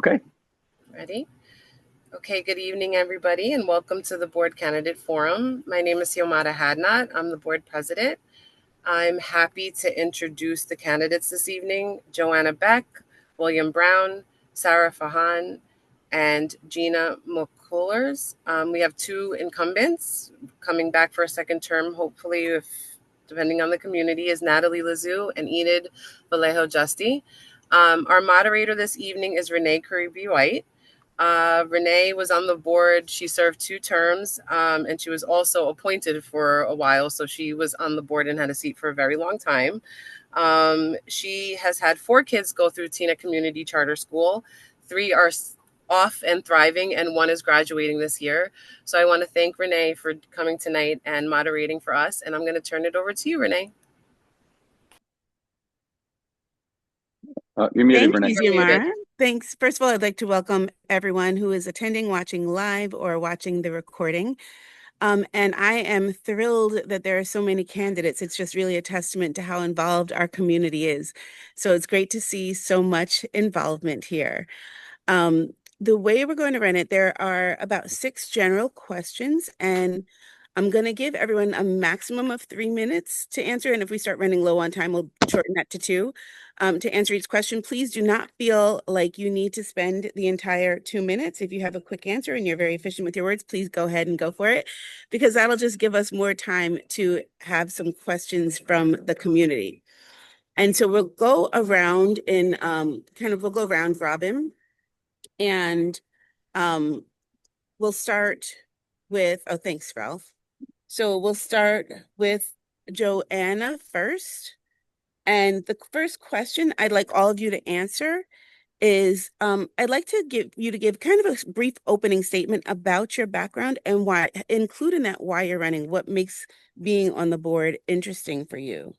Okay. Ready? Okay, good evening, everybody, and welcome to the Board Candidate Forum. My name is Yomada Hadnot. I'm the board president. I'm happy to introduce the candidates this evening: Joanna Beck, William Brown, Sarah Fahan, and Gina McCullers. We have two incumbents coming back for a second term, hopefully, if depending on the community, is Natalie Lazou and Enid Vallejo Justy. Our moderator this evening is Renee Curry-B. White. Renee was on the board. She served 2 terms, and she was also appointed for a while. So she was on the board and had a seat for a very long time. She has had 4 kids go through Tina Community Charter School. 3 are off and thriving, and 1 is graduating this year. So I want to thank Renee for coming tonight and moderating for us. And I'm going to turn it over to you, Renee. You're muted, Thank Renee. you, Yomara. Thanks. First of all, I'd like to welcome everyone who is attending, watching live, or watching the recording. And I am thrilled that there are so many candidates. It's just really a testament to how involved our community is. So it's great to see so much involvement here. The way we're going to run it, there are about 6 general questions, and I'm going to give everyone a maximum of 3 minutes to answer. And if we start running low on time, we'll shorten that to 2. To answer each question, please do not feel like you need to spend the entire 2 minutes. If you have a quick answer and you're very efficient with your words, please go ahead and go for it, because that'll just give us more time to have some questions from the community. And so we'll go around in we'll go round robin, and we'll start with, oh, thanks, Ralph. So we'll start with Joanna first. And the first question I'd like all of you to answer is, I'd like to give kind of a brief opening statement about your background and why, include in that why you're running, what makes being on the board interesting for you.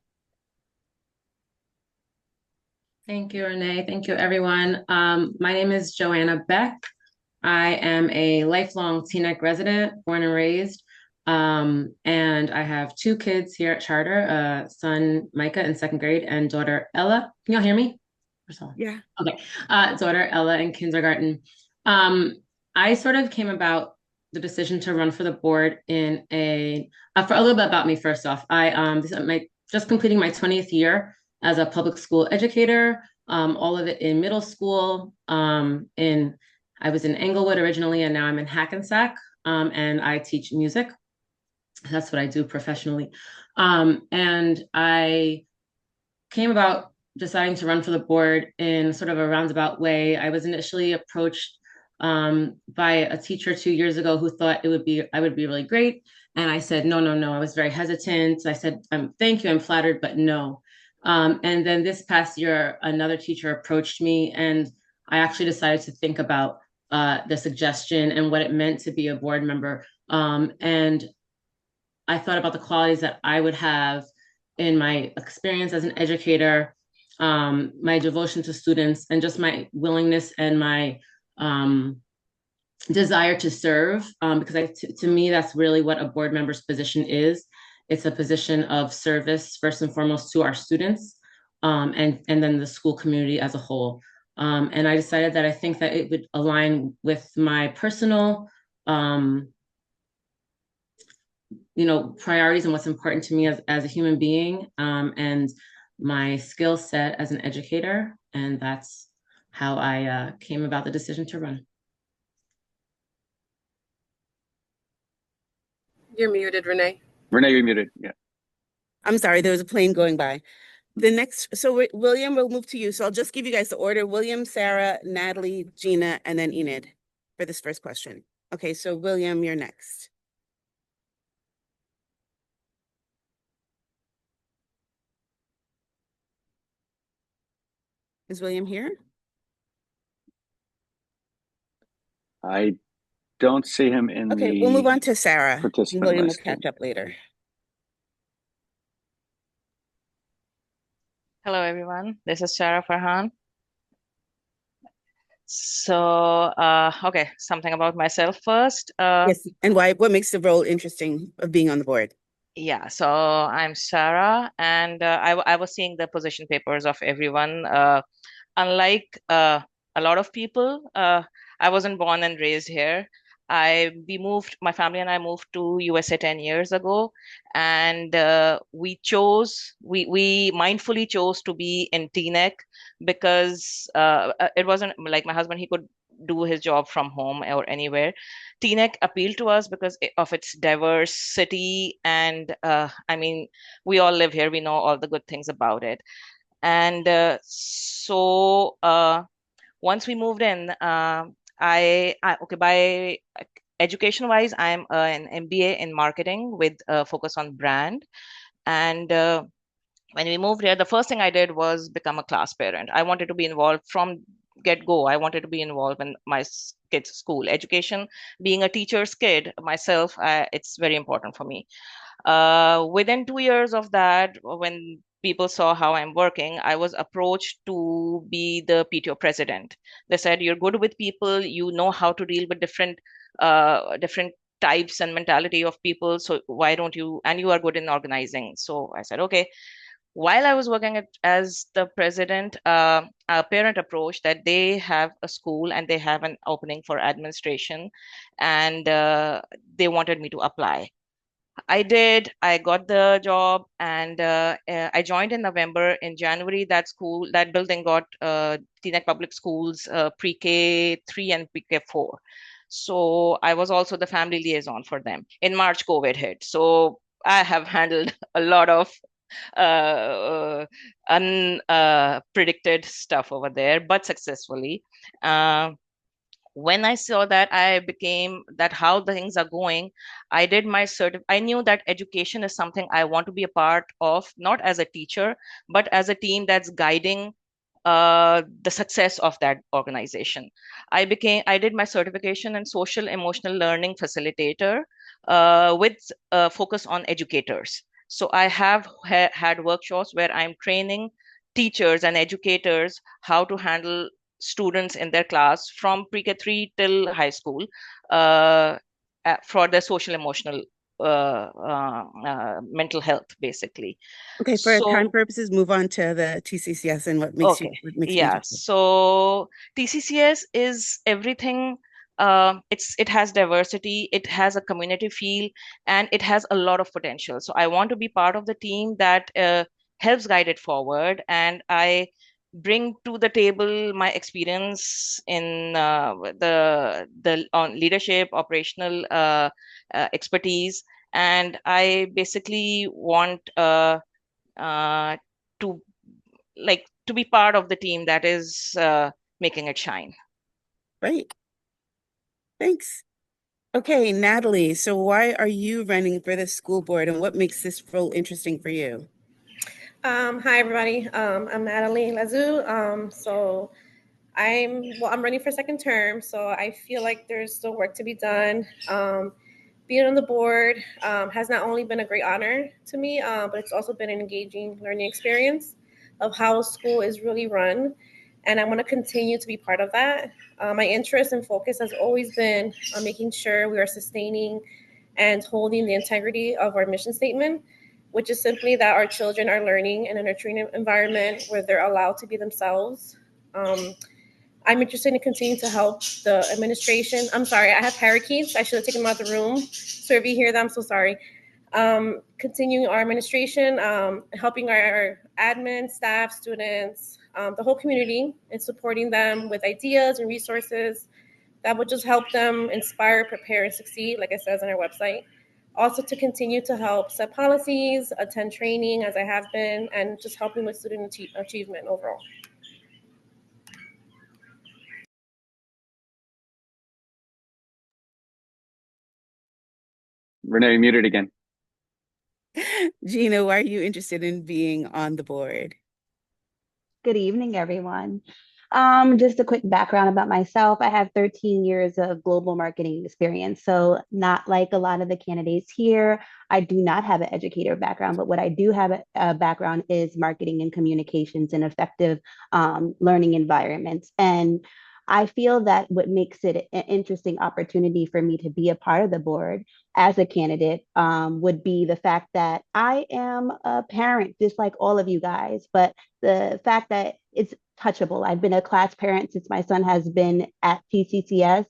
Thank you, Renee. Thank you, everyone. My name is Joanna Beck. I am a lifelong Teaneck resident, born and raised. And I have 2 kids here at Charter, son Micah in 2nd grade and daughter Ella. Can y'all hear me? Yeah. Okay. Daughter Ella in kindergarten. I sort of came about the decision to run for the board in for a little bit about me first off. Just completing my 20th year as a public school educator, all of it in middle school. I was in Englewood originally, and now I'm in Hackensack, and I teach music. That's what I do professionally. And I came about deciding to run for the board in sort of a roundabout way. I was initially approached by a teacher 2 years ago who thought I would be really great. And I said, no. I was very hesitant. I said, thank you, I'm flattered, but no. And then this past year, another teacher approached me, and I actually decided to think about the suggestion and what it meant to be a board member. And I thought about the qualities that I would have in my experience as an educator, my devotion to students, and just my willingness and my desire to serve. Because to me, that's really what a board member's position is. It's a position of service, first and foremost, to our students, and then the school community as a whole. And I decided that I think that it would align with my personal, priorities and what's important to me as a human being, and my skill set as an educator. And that's how I came about the decision to run. You're muted, Renee. Renee, you're muted. Yeah. I'm sorry, there was a plane going by. William, we'll move to you. So I'll just give you guys the order: William, Sarah, Natalie, Gina, and then Enid for this first question. Okay, so William, you're next. Is William here? I don't see him in Okay, we'll move on to Sarah. participant William will list. catch up later. Hello, everyone. This is Sarah Farhan. So, okay, something about myself first. Yes, and what makes the role interesting of being on the board? Yeah, so I'm Sarah, and I was seeing the position papers of everyone. Unlike a lot of people. I wasn't born and raised here. My family and I moved to USA 10 years ago, and we mindfully chose to be in TNEC because it wasn't like my husband, he could do his job from home or anywhere. TNEC appealed to us because of its diversity, and I mean, we all live here, we know all the good things about it. And once we moved in, okay, by education wise, I'm an MBA in marketing with a focus on brand. And when we moved here, the first thing I did was become a class parent. I wanted to be involved from get go. I wanted to be involved in my kids' school education. Being a teacher's kid myself, it's very important for me. Within 2 years of that, when people saw how I'm working, I was approached to be the PTO president. They said, "You're good with people. You know how to deal with different types and mentality of people. So why don't you? And you are good in organizing." So I said, "Okay." While I was working as the president, a parent approached that they have a school and they have an opening for administration, and they wanted me to apply. I did. I got the job, and I joined in November. In January, that building got Teaneck Public Schools pre-K 3 and pre-K 4. So I was also the family liaison for them. In March, COVID hit. So I have handled a lot of unpredicted stuff over there, but successfully. Uh, when I saw that, I became that how the things are going. I did my I knew that education is something I want to be a part of, not as a teacher, but as a team that's guiding the success of that organization. I did my certification in social emotional learning facilitator with focus on educators. So I have had workshops where I'm training teachers and educators how to handle students in their class from pre-K 3 till high school uh, for their social emotional mental health, basically. Okay, for time So purposes, move on to the TCCS and okay, what makes you yeah. interested. So TCCS is everything. It has diversity, it has a community feel, and it has a lot of potential. So I want to be part of the team that helps guide it forward, and I bring to the table my experience in the on leadership, operational expertise, and I basically want uh, to to be part of the team that is making it shine. Great. Thanks. Okay, Natalie, so why are you running for the school board and what makes this role interesting for you? Hi, everybody. I'm Natalie Lazou. I'm running for second term, so I feel like there's still work to be done. Being on the board has not only been a great honor to me, but it's also been an engaging learning experience of how school is really run. And I want to continue to be part of that. My interest and focus has always been on making sure we are sustaining and holding the integrity of our mission statement, which is simply that our children are learning in a nurturing environment where they're allowed to be themselves. Um, I'm interested in continuing to help the administration. I'm sorry, I have parakeets. I should have taken them out of the room. So if you hear them, I'm so sorry. Continuing our administration, helping our admin, staff, students, the whole community, and supporting them with ideas and resources that would just help them inspire, prepare, and succeed, like it says on our website. Also to continue to help set policies, attend training as I have been, and just helping with student achievement overall. Renee, muted again. Gina, why are you interested in being on the board? Good evening, everyone. Just a quick background about myself. I have 13 years of global marketing experience. So not like a lot of the candidates here, I do not have an educator background, but what I do have a background is marketing and communications and effective learning environments. And I feel that what makes it an interesting opportunity for me to be a part of the board as a candidate would be the fact that I am a parent, just like all of you guys, but the fact that it's touchable. I've been a class parent since my son has been at TCCS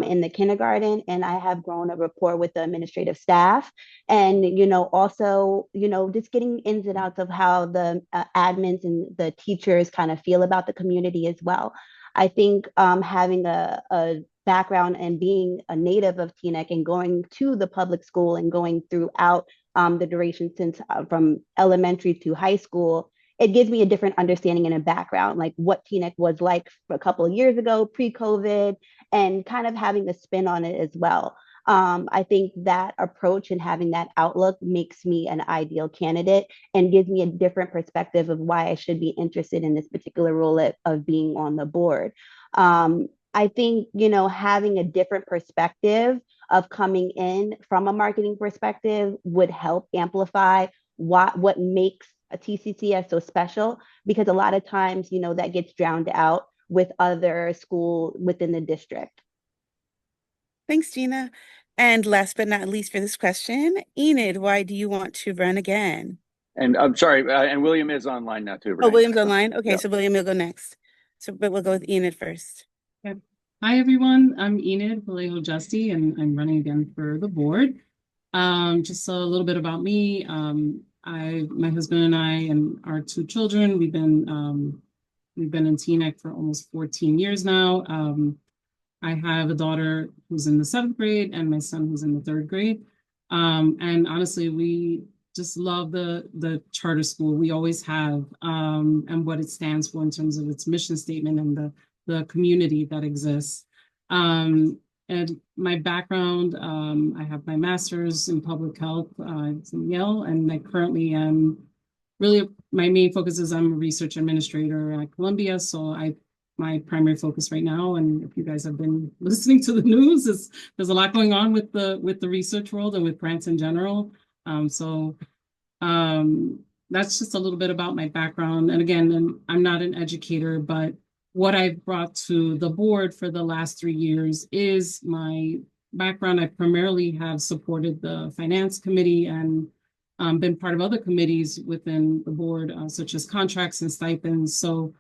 in the kindergarten, and I have grown a rapport with the administrative staff. And, also, just getting ins and outs of how the admins and the teachers kind of feel about the community as well. I think having a background and being a native of Teaneck and going to the public school and going throughout the duration since from elementary to high school, it gives me a different understanding and a background, like what Teaneck was like a couple of years ago, pre-COVID, and kind of having a spin on it as well. I think that approach and having that outlook makes me an ideal candidate and gives me a different perspective of why I should be interested in this particular role of being on the board. I think, having a different perspective of coming in from a marketing perspective would help amplify what makes a TCCS so special, because a lot of times, that gets drowned out with other schools within the district. Thanks, Gina. And last but not least for this question, Enid, why do you want to run again? And I'm sorry, and William is online now too, Oh, Renee. William's online? Okay, Yeah. so William will go next. But we'll go with Enid first. Okay. Hi, everyone. I'm Enid Vallejo Justy, and I'm running again for the board. Just a little bit about me. My husband and I and our two children, we've been in Teaneck for almost 14 years now. I have a daughter who's in the 7th grade and my son who's in the 3rd grade. And honestly, we just love the charter school. We always have, and what it stands for in terms of its mission statement and the community that exists. And my background, I have my master's in public health from Yale, and I currently am really, my main focus is I'm a research administrator at Columbia. So my primary focus right now, and if you guys have been listening to the news, is there's a lot going on with the research world and with grants in general. That's just a little bit about my background. And again, I'm not an educator, but what I've brought to the board for the last 3 years is my background. I primarily have supported the finance committee and been part of other committees within the board, such as contracts and stipends. So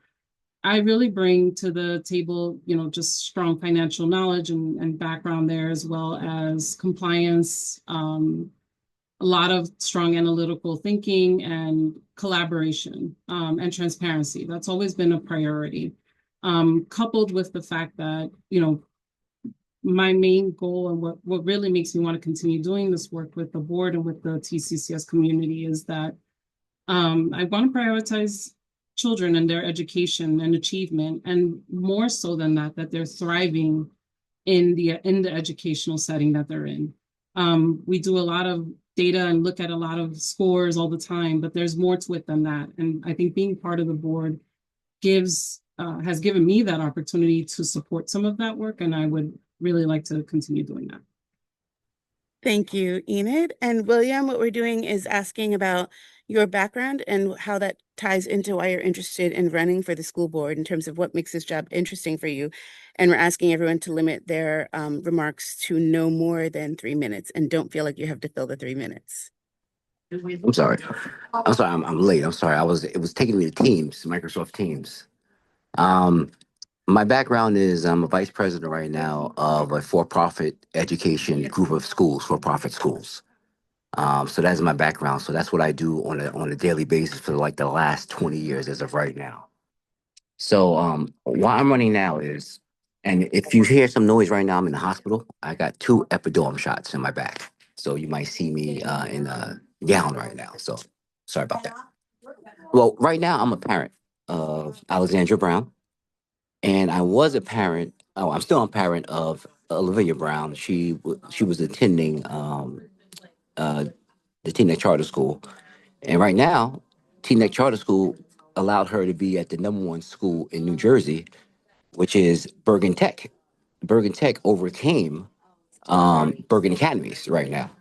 I really bring to the table, just strong financial knowledge and background there, as well as compliance, a lot of strong analytical thinking and collaboration and transparency. That's always been a priority, coupled with the fact that, my main goal and what really makes me want to continue doing this work with the board and with the TCCS community is that I want to prioritize children and their education and achievement, and more so than that they're thriving in the educational setting that they're in. We do a lot of data and look at a lot of scores all the time, but there's more to it than that. And I think being part of the board has given me that opportunity to support some of that work, and I would really like to continue doing that. Thank you, Enid. And William, what we're doing is asking about your background and how that ties into why you're interested in running for the school board in terms of what makes this job interesting for you. And we're asking everyone to limit their remarks to no more than 3 minutes, and don't feel like you have to fill the 3 minutes. I'm sorry. I'm late. I'm sorry. It was taking me to Teams, Microsoft Teams. My background is I'm a vice president right now of a for-profit education group of schools, for-profit schools. So that's my background. So that's what I do on a daily basis for like the last 20 years as of right now. So why I'm running now is, and if you hear some noise right now, I'm in the hospital. I got 2 epidural shots in my back. So you might see me in a gown right now. So sorry about that. Well, right now I'm a parent of Alexandra Brown. And I was a parent. Oh, I'm still a parent of Olivia Brown. She was attending uh, the Teaneck Charter School, and right now, Teaneck Charter School allowed her to be at the #1 school in New Jersey, which is Bergen Tech. Bergen Tech overcame Bergen Academies right now.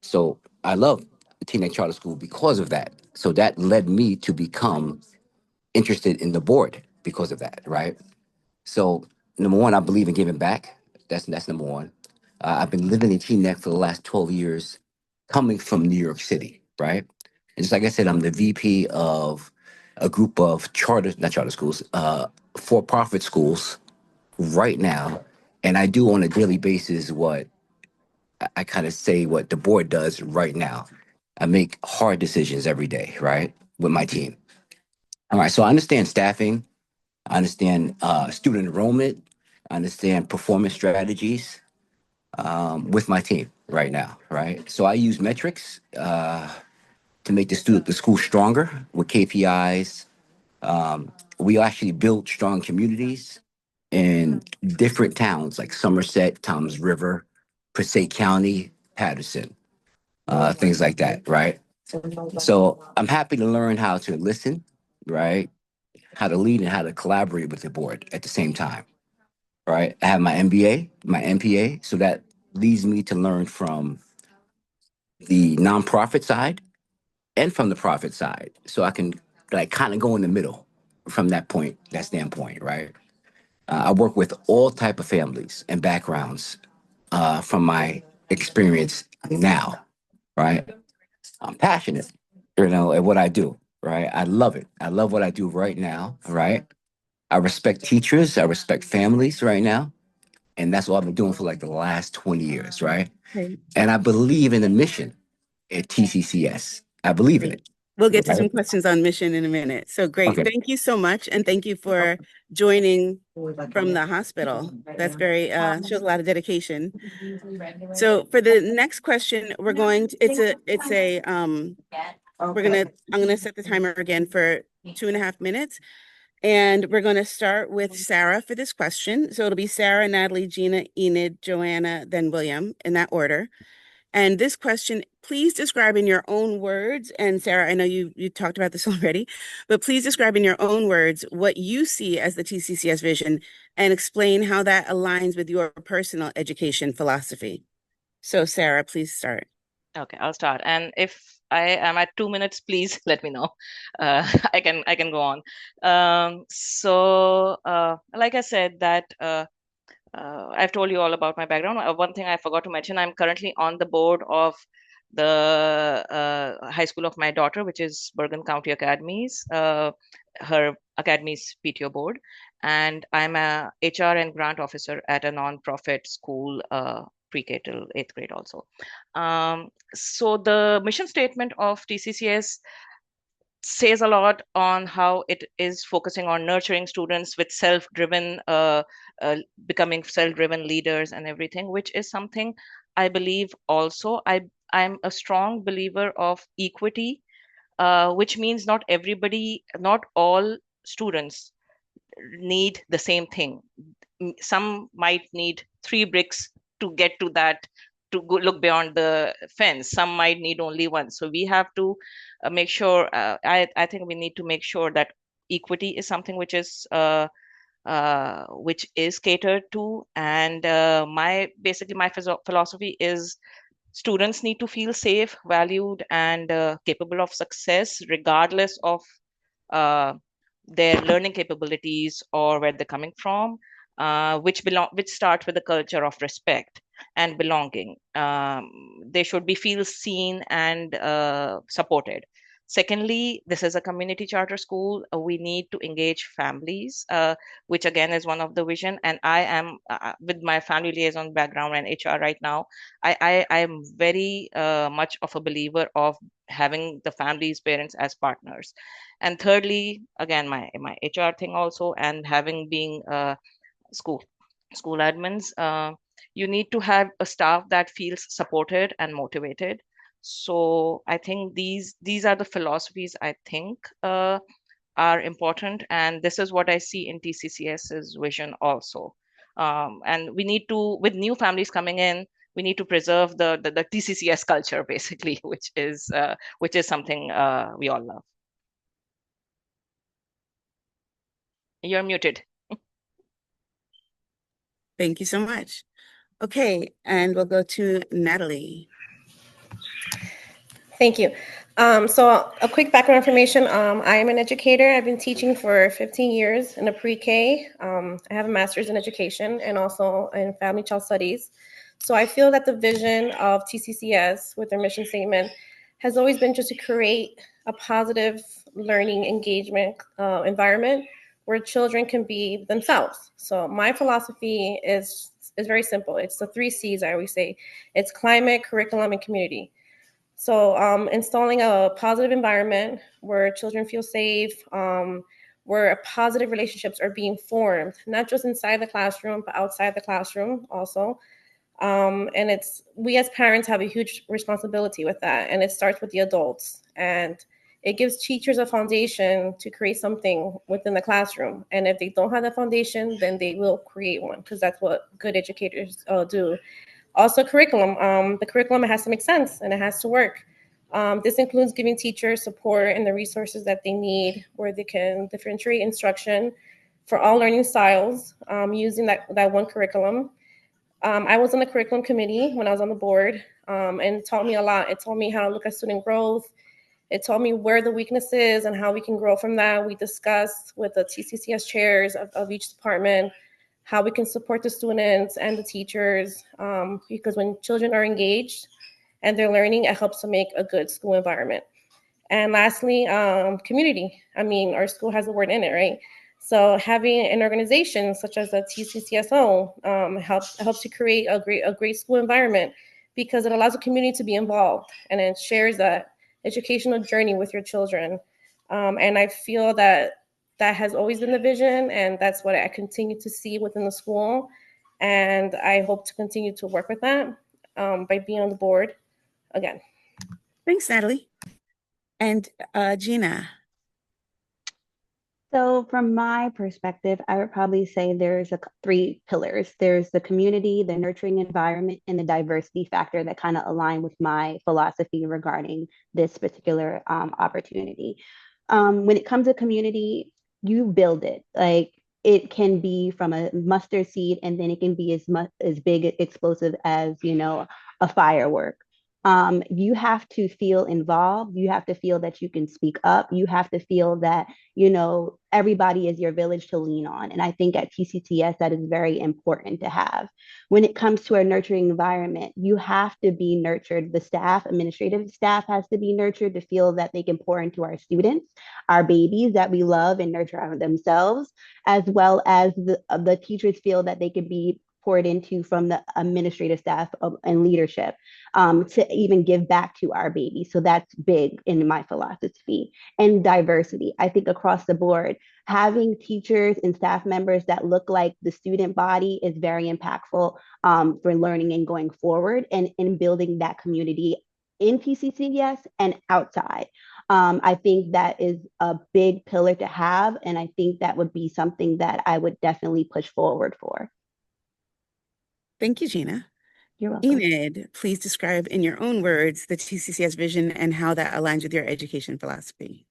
So I love the Teaneck Charter School because of that. So that led me to become interested in the board because of that, right? So number one, I believe in giving back. That's number one. I've been living in Teaneck for the last 12 years, coming from New York City, right? And just like I said, I'm the VP of a group of not charter schools, for-profit schools right now. And I do on a daily basis what I kind of say what the board does right now. I make hard decisions every day, right, with my team. All right, so I understand staffing. I understand student enrollment. I understand performance strategies with my team right now, right? So I use metrics to make the school stronger with KPIs. We actually build strong communities in different towns like Somerset, Toms River, Passaic County, Patterson, things like that, right? So I'm happy to learn how to listen, right? How to lead and how to collaborate with the board at the same time, right? I have my MBA, my MPA, so that leads me to learn from the nonprofit side and from the profit side. So I can like kind of go in the middle from that standpoint, right? I work with all type of families and backgrounds from my experience now, right? I'm passionate, at what I do, right? I love it. I love what I do right now, right? I respect teachers. I respect families right now. And that's what I've been doing for like the last 20 years, right? Okay. And I believe in the mission at TCCS. I believe in it. We'll get to Right? some questions on mission in a minute. So great. Okay. Thank you so much. And thank you for joining from the hospital. That's very, shows a lot of dedication. So for the next question, we're going to, I'm gonna set the timer again for 2.5 minutes. And we're going to start with Sarah for this question. So it'll be Sarah, Natalie, Gina, Enid, Joanna, then William in that order. And this question, please describe in your own words, and Sarah, I know you talked about this already, but please describe in your own words what you see as the TCCS vision and explain how that aligns with your personal education philosophy. So Sarah, please start. Okay, I'll start. And if I am at 2 minutes, please let me know. I can go on. Like I said, that I've told you all about my background. One thing I forgot to mention, I'm currently on the board of the high school of my daughter, which is Bergen County Academies, her Academies PTO board. And I'm a HR and grant officer at a nonprofit school, pre-K till 8th grade also. So the mission statement of TCCS says a lot on how it is focusing on nurturing students with becoming self-driven leaders and everything, which is something I believe also. I'm a strong believer of equity, which means not all students need the same thing. Some might need 3 bricks to get to that, to go look beyond the fence. Some might need only one. So we have to make sure, I think we need to make sure that equity is something which is catered to. And my philosophy is students need to feel safe, valued, and capable of success, regardless of uh, their learning capabilities or where they're coming from, which starts with a culture of respect and belonging. They should be feel seen and supported. Secondly, this is a community charter school. We need to engage families, which again is one of the vision. And I am with my family liaison background and HR right now. I am very much of a believer of having the families, parents as partners. And thirdly, again, my HR thing also, and having being school school admins, you need to have a staff that feels supported and motivated. So I think these are the philosophies I think are important, and this is what I see in TCCS's vision also. And we need to, with new families coming in, we need to preserve the TCCS culture basically, which is something we all love. You're muted. Thank you so much. Okay, and we'll go to Natalie. Thank you. So a quick background information. I am an educator. I've been teaching for 15 years in a pre-K. I have a master's in education and also in family child studies. So I feel that the vision of TCCS with their mission statement has always been just to create a positive learning engagement environment where children can be themselves. So my philosophy is very simple. It's the 3 C's I always say. It's climate, curriculum, and community. So installing a positive environment where children feel safe, where positive relationships are being formed, not just inside the classroom, but outside the classroom also. And we as parents have a huge responsibility with that. And it starts with the adults. And it gives teachers a foundation to create something within the classroom. And if they don't have the foundation, then they will create one, because that's what good educators do. Also, curriculum. The curriculum has to make sense and it has to work. This includes giving teachers support and the resources that they need, where they can differentiate instruction for all learning styles using that one curriculum. I was on the curriculum committee when I was on the board, and it taught me a lot. It taught me how to look at student growth. It taught me where the weakness is and how we can grow from that. We discussed with the TCCS chairs of each department how we can support the students and the teachers, because when children are engaged and they're learning, it helps to make a good school environment. And lastly, community. I mean, our school has a word in it, right? So having an organization such as the TCCSO helps to create a great school environment, because it allows the community to be involved and it shares that educational journey with your children. And I feel that that has always been the vision, and that's what I continue to see within the school. And I hope to continue to work with that by being on the board again. Thanks, Natalie. And Gina. So from my perspective, I would probably say there's 3 pillars. There's the community, the nurturing environment, and the diversity factor that kind of align with my philosophy regarding this particular opportunity. When it comes to community, you build it. Like, it can be from a mustard seed, and then it can be as big explosive as, a firework. You have to feel involved. You have to feel that you can speak up. You have to feel that, everybody is your village to lean on. And I think at TCCS, that is very important to have. When it comes to a nurturing environment, you have to be nurtured. The staff, administrative staff, has to be nurtured to feel that they can pour into our students, our babies that we love and nurture themselves, as well as the teachers feel that they can be poured into from the administrative staff and leadership, to even give back to our babies. So that's big in my philosophy. And diversity, I think across the board, having teachers and staff members that look like the student body is very impactful for learning and going forward, and in building that community in TCCS and outside. I think that is a big pillar to have, and I think that would be something that I would definitely push forward for. Thank you, Gina. You're welcome. Enid, please describe in your own words the TCCS vision and how that aligns with your education philosophy.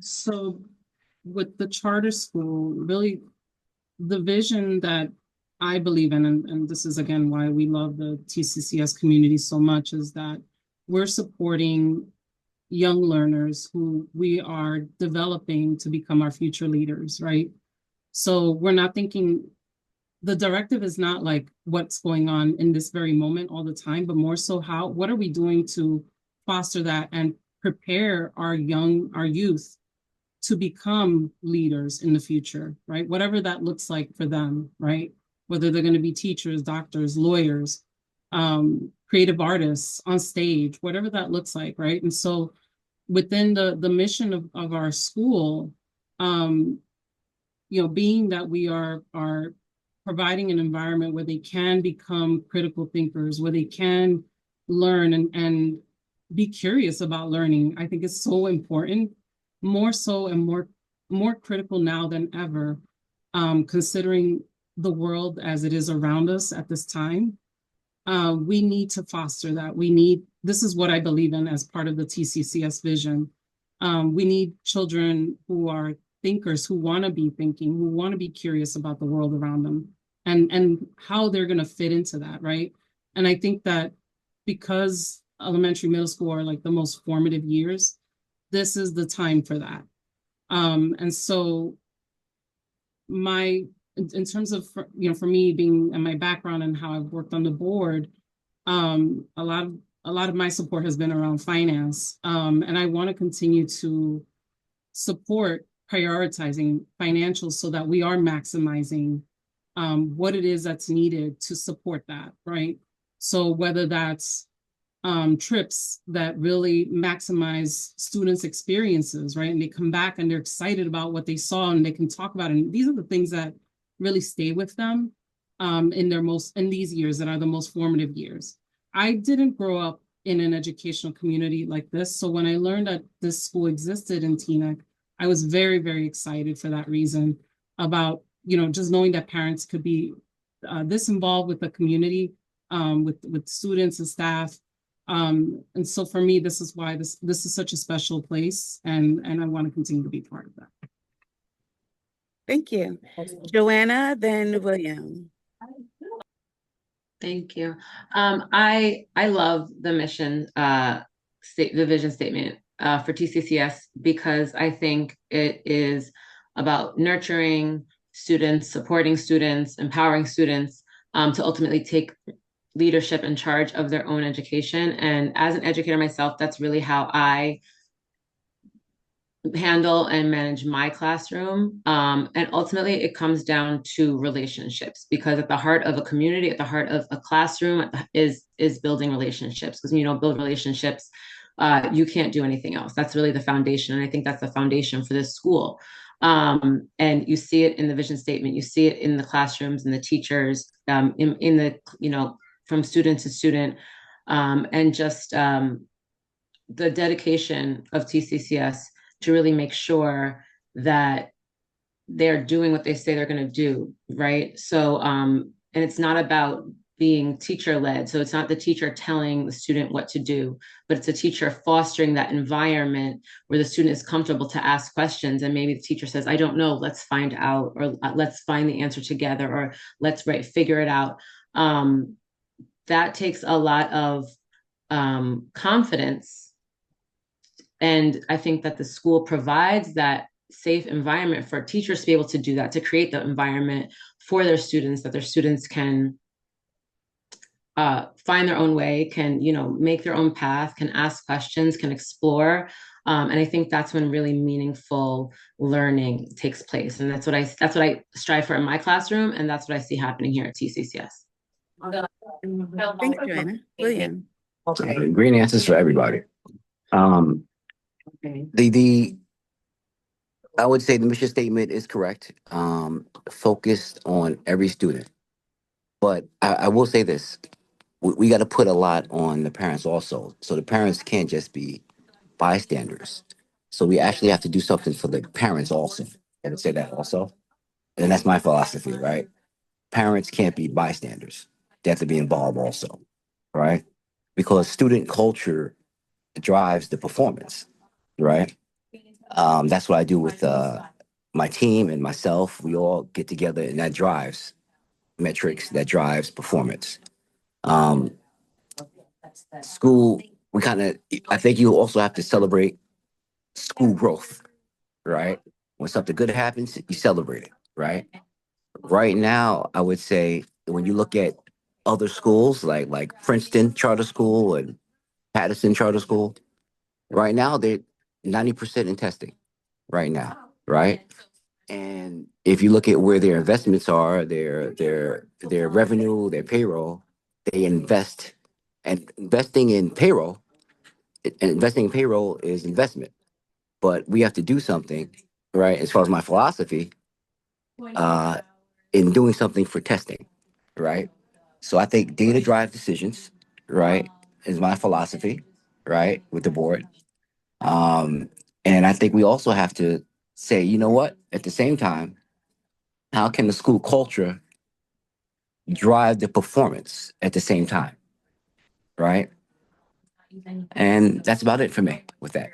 So with the charter school, really the vision that I believe in, and this is again why we love the TCCS community so much, is that we're supporting young learners who we are developing to become our future leaders, right? So we're not thinking, the directive is not like what's going on in this very moment all the time, but more so what are we doing to foster that and prepare our youth to become leaders in the future, right? Whatever that looks like for them, right? Whether they're going to be teachers, doctors, lawyers, creative artists on stage, whatever that looks like, right? And so within the mission of our school, being that we are providing an environment where they can become critical thinkers, where they can learn and be curious about learning, I think is so important, more so and more critical now than ever, considering the world as it is around us at this time. We need to foster that. This is what I believe in as part of the TCCS vision. We need children who are thinkers, who want to be thinking, who want to be curious about the world around them and how they're going to fit into that, right? And I think that because elementary, middle school are like the most formative years. This is the time for that. And so in terms of, for me being in my background and how I've worked on the board, a lot of my support has been around finance. And I want to continue to support prioritizing financials so that we are maximizing what it is that's needed to support that, right? So whether that's trips that really maximize students' experiences, right? And they come back and they're excited about what they saw and they can talk about it. And these are the things that really stay with them in these years that are the most formative years. I didn't grow up in an educational community like this. So when I learned that this school existed in Teaneck, I was very, very excited for that reason about, just knowing that parents could be this involved with the community, with students and staff. And so for me, this is why this is such a special place, and I want to continue to be part of that. Thank you. Joanna, then William. Thank you. I love the mission the vision statement for TCCS because I think it is about nurturing students, supporting students, empowering students to ultimately take leadership and charge of their own education. And as an educator myself, that's really how I handle and manage my classroom. And ultimately, it comes down to relationships, because at the heart of a community, at the heart of a classroom is building relationships. Because when you don't build relationships, you can't do anything else. That's really the foundation. And I think that's the foundation for this school. And you see it in the vision statement. You see it in the classrooms and the teachers, in the, from student to student, and just the dedication of TCCS to really make sure that they're doing what they say they're going to do, right? So, and it's not about being teacher-led. So it's not the teacher telling the student what to do, but it's a teacher fostering that environment where the student is comfortable to ask questions. And maybe the teacher says, I don't know, let's find out, or let's find the answer together, or let's figure it out. That takes a lot of confidence. And I think that the school provides that safe environment for teachers to be able to do that, to create the environment for their students, that their students can find their own way, can, make their own path, can ask questions, can explore. And I think that's when really meaningful learning takes place. And that's what I strive for in my classroom. And that's what I see happening here at TCCS. Thanks, Joanna. William. Okay. Green answers for everybody. I would say the mission statement is correct. Focused on every student. But I will say this. We got to put a lot on the parents also. So the parents can't just be bystanders. So we actually have to do something for the parents also. I would say that also. And that's my philosophy, right? Parents can't be bystanders. They have to be involved also, right? Because student culture drives the performance, right? That's what I do with my team and myself. We all get together, and that drives metrics, that drives performance. School, I think you also have to celebrate school growth, right? When something good happens, you celebrate it, right? Right now, I would say when you look at other schools like Princeton Charter School and Patterson Charter School, right now they're 90% in testing right now, right? And if you look at where their investments are, their revenue, their payroll, they invest, and investing in payroll is investment. But we have to do something, right? As far as my philosophy, uh, in doing something for testing, right? So I think data drive decisions, right, is my philosophy, right, with the board. Um, and I think we also have to say, you know what, at the same time, how can the school culture drive the performance at the same time, right? And that's about it for me with that.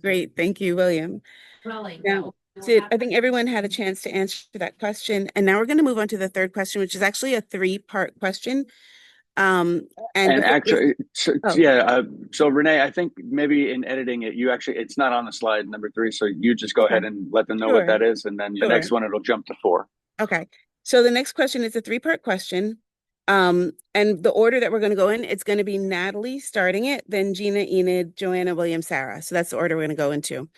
Great. Thank you, William. Now, I think everyone had a chance to answer that question. And now we're going to move on to the third question, which is actually a three-part question. And And before, yes, actually, so, oh, yeah. So Renee, I think maybe in editing it, you actually it's not on the slide number 3. So you just go ahead okay, and let them know what sure, that is, and then the sure. next one it'll jump to 4. Okay. So the next question is a 3-part question. And the order that we're going to go in, it's going to be Natalie starting it, then Gina, Enid, Joanna, William, Sarah. So that's the order we're going to go into.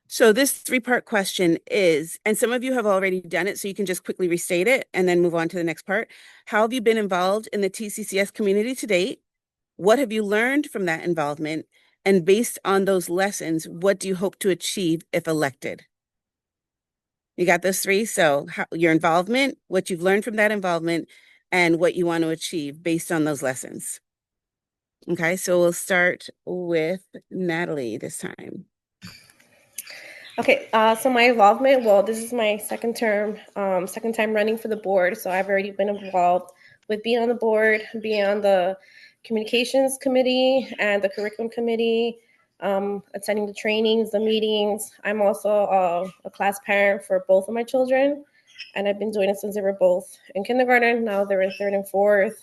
So this 3-part question is, and some of you have already done it, so you can just quickly restate it and then move on to the next part. How have you been involved in the TCCS community to date? What have you learned from that involvement? And based on those lessons, what do you hope to achieve if elected? You got those 3. So your involvement, what you've learned from that involvement, and what you want to achieve based on those lessons. Okay, so we'll start with Natalie this time. Okay, so my involvement, well, this is my second term, second time running for the board. So I've already been involved with being on the board, being on the communications committee and the curriculum committee, attending the trainings, the meetings. I'm also a class parent for both of my children, and I've been doing it since they were both in kindergarten. Now they're in 3rd and 4th.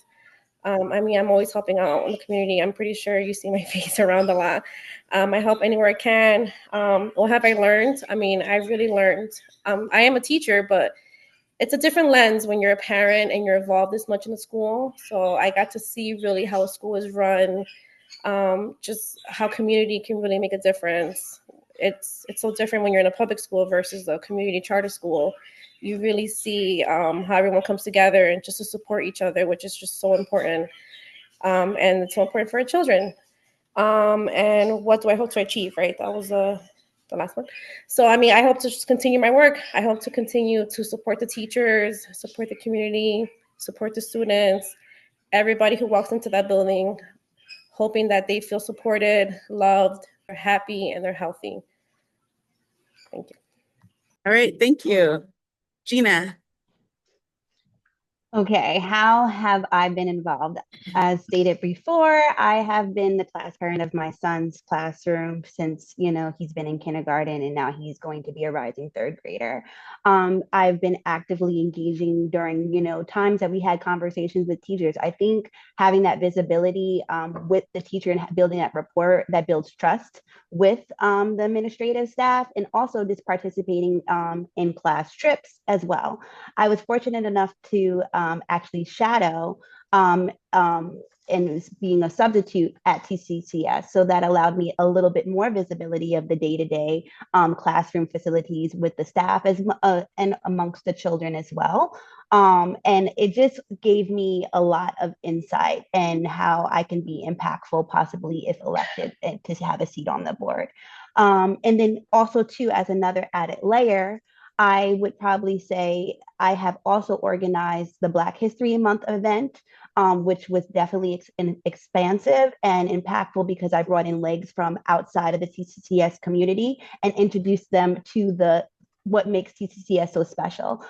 I mean, I'm always helping out in the community. I'm pretty sure you see my face around a lot. I help anywhere I can. What have I learned? I mean, I really learned. I am a teacher, but it's a different lens when you're a parent and you're involved this much in the school. So I got to see really how a school is run, just how community can really make a difference. It's so different when you're in a public school versus a community charter school. You really see how everyone comes together and just to support each other, which is just so important. And it's so important for our children. And what do I hope to achieve, right? That was the last one. So, I mean, I hope to just continue my work. I hope to continue to support the teachers, support the community, support the students, everybody who walks into that building, hoping that they feel supported, loved, they're happy, and they're healthy. Thank you. All right, thank you. Gina. Okay, how have I been involved? As stated before, I have been the class parent of my son's classroom since, he's been in kindergarten and now he's going to be a rising 3rd grader. I've been actively engaging during, times that we had conversations with teachers. I think having that visibility with the teacher and building that rapport that builds trust with the administrative staff, and also just participating in class trips as well. I was fortunate enough to actually shadow and being a substitute at TCCS. So that allowed me a little bit more visibility of the day-to-day classroom facilities with the staff and amongst the children as well. And it just gave me a lot of insight and how I can be impactful, possibly if elected, to have a seat on the board. And then also too, as another added layer, I would probably say I have also organized the Black History Month event, which was definitely expansive and impactful because I brought in legs from outside of the TCCS community and introduced them to what makes TCCS so special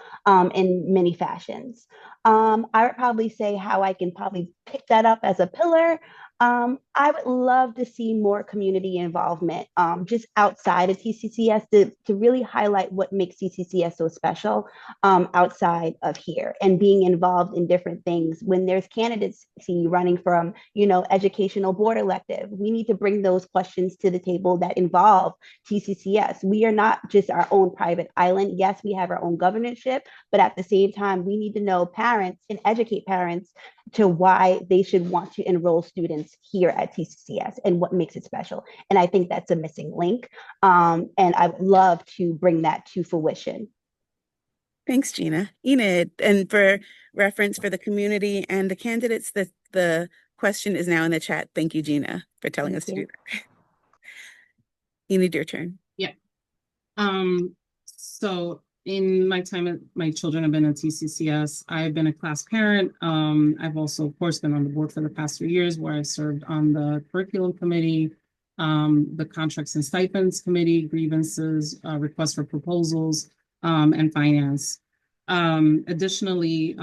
in many fashions. I would probably say how I can probably pick that up as a pillar. I would love to see more community involvement just outside of TCCS to really highlight what makes TCCS so special outside of here and being involved in different things. When there's candidates running from, educational board elective, we need to bring those questions to the table that involve TCCS. We are not just our own private island. Yes, we have our own governorship, but at the same time, we need to know parents and educate parents to why they should want to enroll students here at TCCS and what makes it special. And I think that's a missing link. And I would love to bring that to fruition. Thanks, Gina. Enid, and for reference for the community and the candidates, the question is now in the chat. Thank you, Gina, for telling us to do that. Enid, your turn. Yeah. So in my time, my children have been at TCCS. I've been a class parent. I've also, of course, been on the board for the past 3 years where I've served on the curriculum committee, the contracts and stipends committee, grievances, requests for proposals, and finance. Additionally,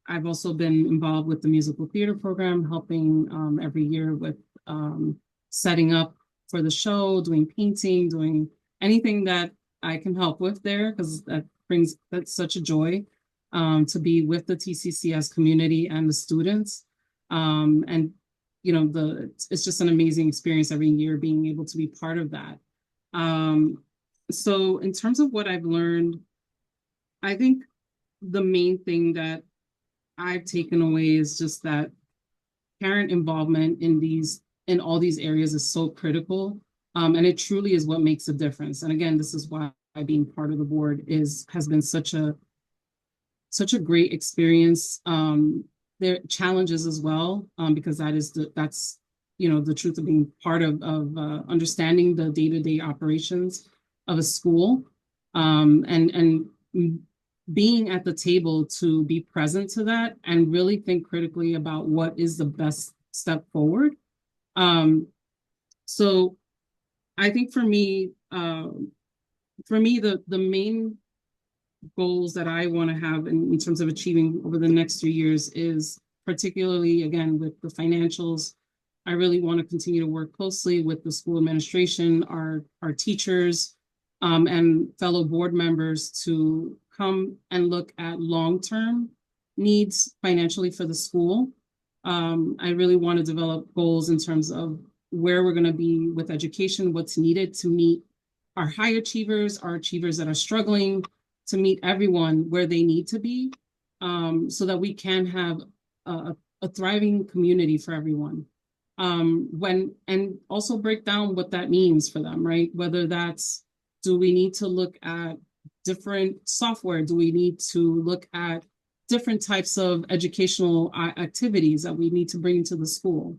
I've also been involved with the musical theater program, helping every year with setting up for the show, doing painting, doing anything that I can help with there, because that's such a joy to be with the TCCS community and the students. And it's just an amazing experience every year being able to be part of that. So in terms of what I've learned, I think the main thing that I've taken away is just that parent involvement in all these areas is so critical. And it truly is what makes a difference. And again, this is why being part of the board has been such a great experience. There are challenges as well, because that's the truth of being part of understanding the day-to-day operations of a school, and being at the table to be present to that and really think critically about what is the best step forward. So I think for me, the main goals that I want to have in terms of achieving over the next 3 years is, particularly again with the financials, I really want to continue to work closely with the school administration, our teachers, and fellow board members to come and look at long-term needs financially for the school. I really want to develop goals in terms of where we're going to be with education, what's needed to meet our high achievers, our achievers that are struggling, to meet everyone where they need to be, so that we can have a thriving community for everyone. And also break down what that means for them, right? Whether that's, do we need to look at different software? Do we need to look at different types of educational activities that we need to bring into the school?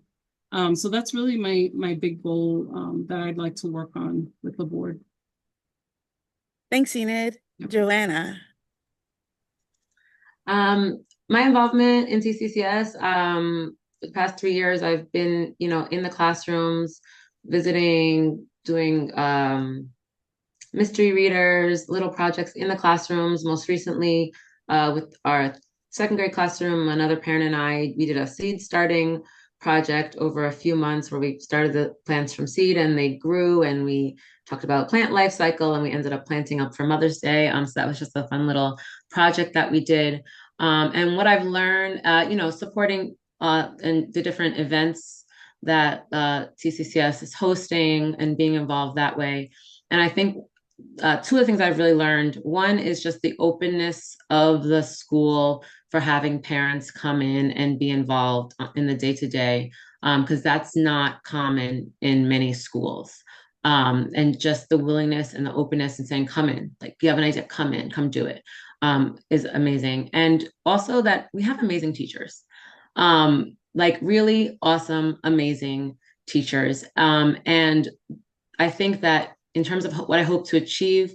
So that's really my big goal, that I'd like to work on with the board. Thanks, Enid. Joanna. My involvement in TCCS, the past 3 years, I've been, in the classrooms, visiting, doing mystery readers, little projects in the classrooms. Most recently, with our second grade classroom, another parent and we did a seed starting project over a few months where we started the plants from seed and they grew, and we talked about plant life cycle, and we ended up planting up for Mother's Day. So that was just a fun little project that we did. And what I've learned, supporting and the different events that TCCS is hosting and being involved that way. And I think two of the things I've really learned, one is just the openness of the school for having parents come in and be involved in the day-to-day, because that's not common in many schools. And just the willingness and the openness and saying, come in, like, you have an idea, come in, come do it, is amazing. And also that we have amazing teachers, like really awesome, amazing teachers. And I think that in terms of what I hope to achieve,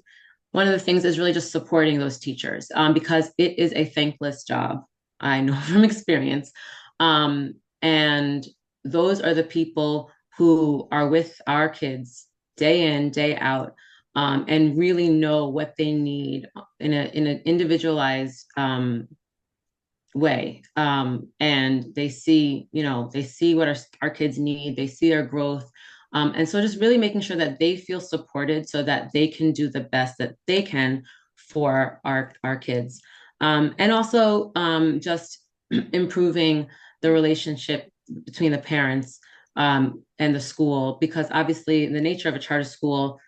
one of the things is really just supporting those teachers, because it is a thankless job. I know from experience. And those are the people who are with our kids day in, day out, and really know what they need in an individualized way. And they see what our kids need, they see their growth. And so just really making sure that they feel supported so that they can do the best that they can for our kids. And also just improving the relationship between the parents and the school, because obviously in the nature of a charter school,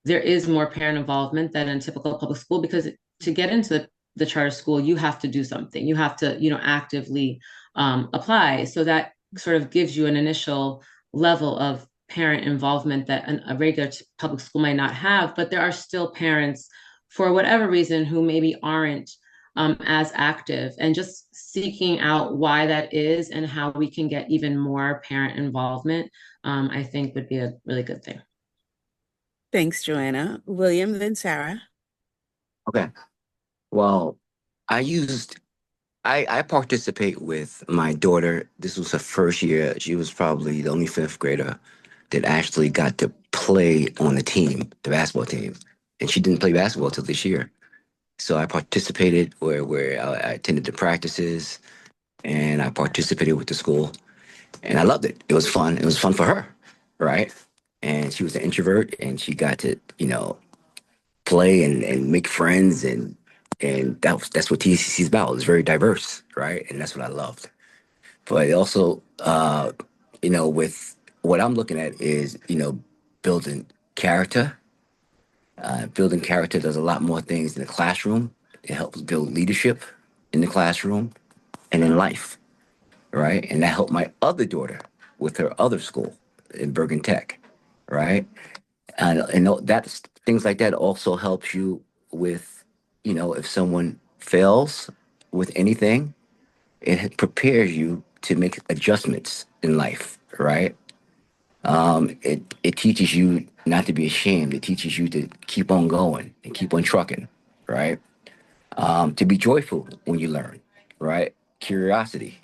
there is more parent involvement than in typical public school, because to get into the charter school, you have to do something. You have to, actively apply. So that sort of gives you an initial level of parent involvement that a regular public school might not have, but there are still parents, for whatever reason, who maybe aren't as active, and just seeking out why that is and how we can get even more parent involvement, I think would be a really good thing. Thanks, Joanna. William, then Sarah. Okay. Well, I participate with my daughter. This was her first year. She was probably the only fifth grader that actually got to play on the team, the basketball team. And she didn't play basketball till this year. So I participated where I attended the practices, and I participated with the school, and I loved it. It was fun. It was fun for her, right? And she was an introvert, and she got to, play and make friends, and that's what TCC is about. It's very diverse, right? And that's what I loved. but also, with what I'm looking at is, building character. Building character does a lot more things in the classroom. It helps build leadership in the classroom and in life, right? And that helped my other daughter with her other school in Bergen Tech, right? And that's things like that also helps you with, if someone fails with anything, it prepares you to make adjustments in life, right? It teaches you not to be ashamed. It teaches you to keep on going and keep on trucking, right? To be joyful when you learn, right? Curiosity,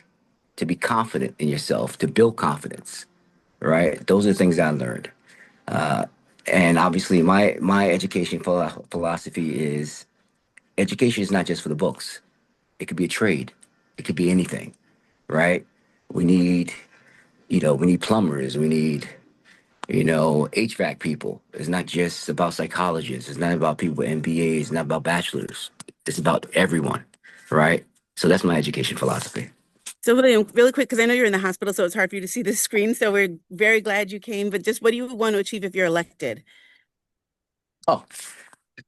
to be confident in yourself, to build confidence, right? Those are the things I learned. And obviously, my education philosophy is education is not just for the books. It could be a trade. It could be anything, right? We need, we need plumbers. We need, HVAC people. It's not just about psychologists. It's not about people with MBAs. It's not about bachelors. It's about everyone, right? So that's my education philosophy. So William, really quick, because I know you're in the hospital, so it's hard for you to see the screen. So we're very glad you came. But just what do you want to achieve if you're elected? Oh,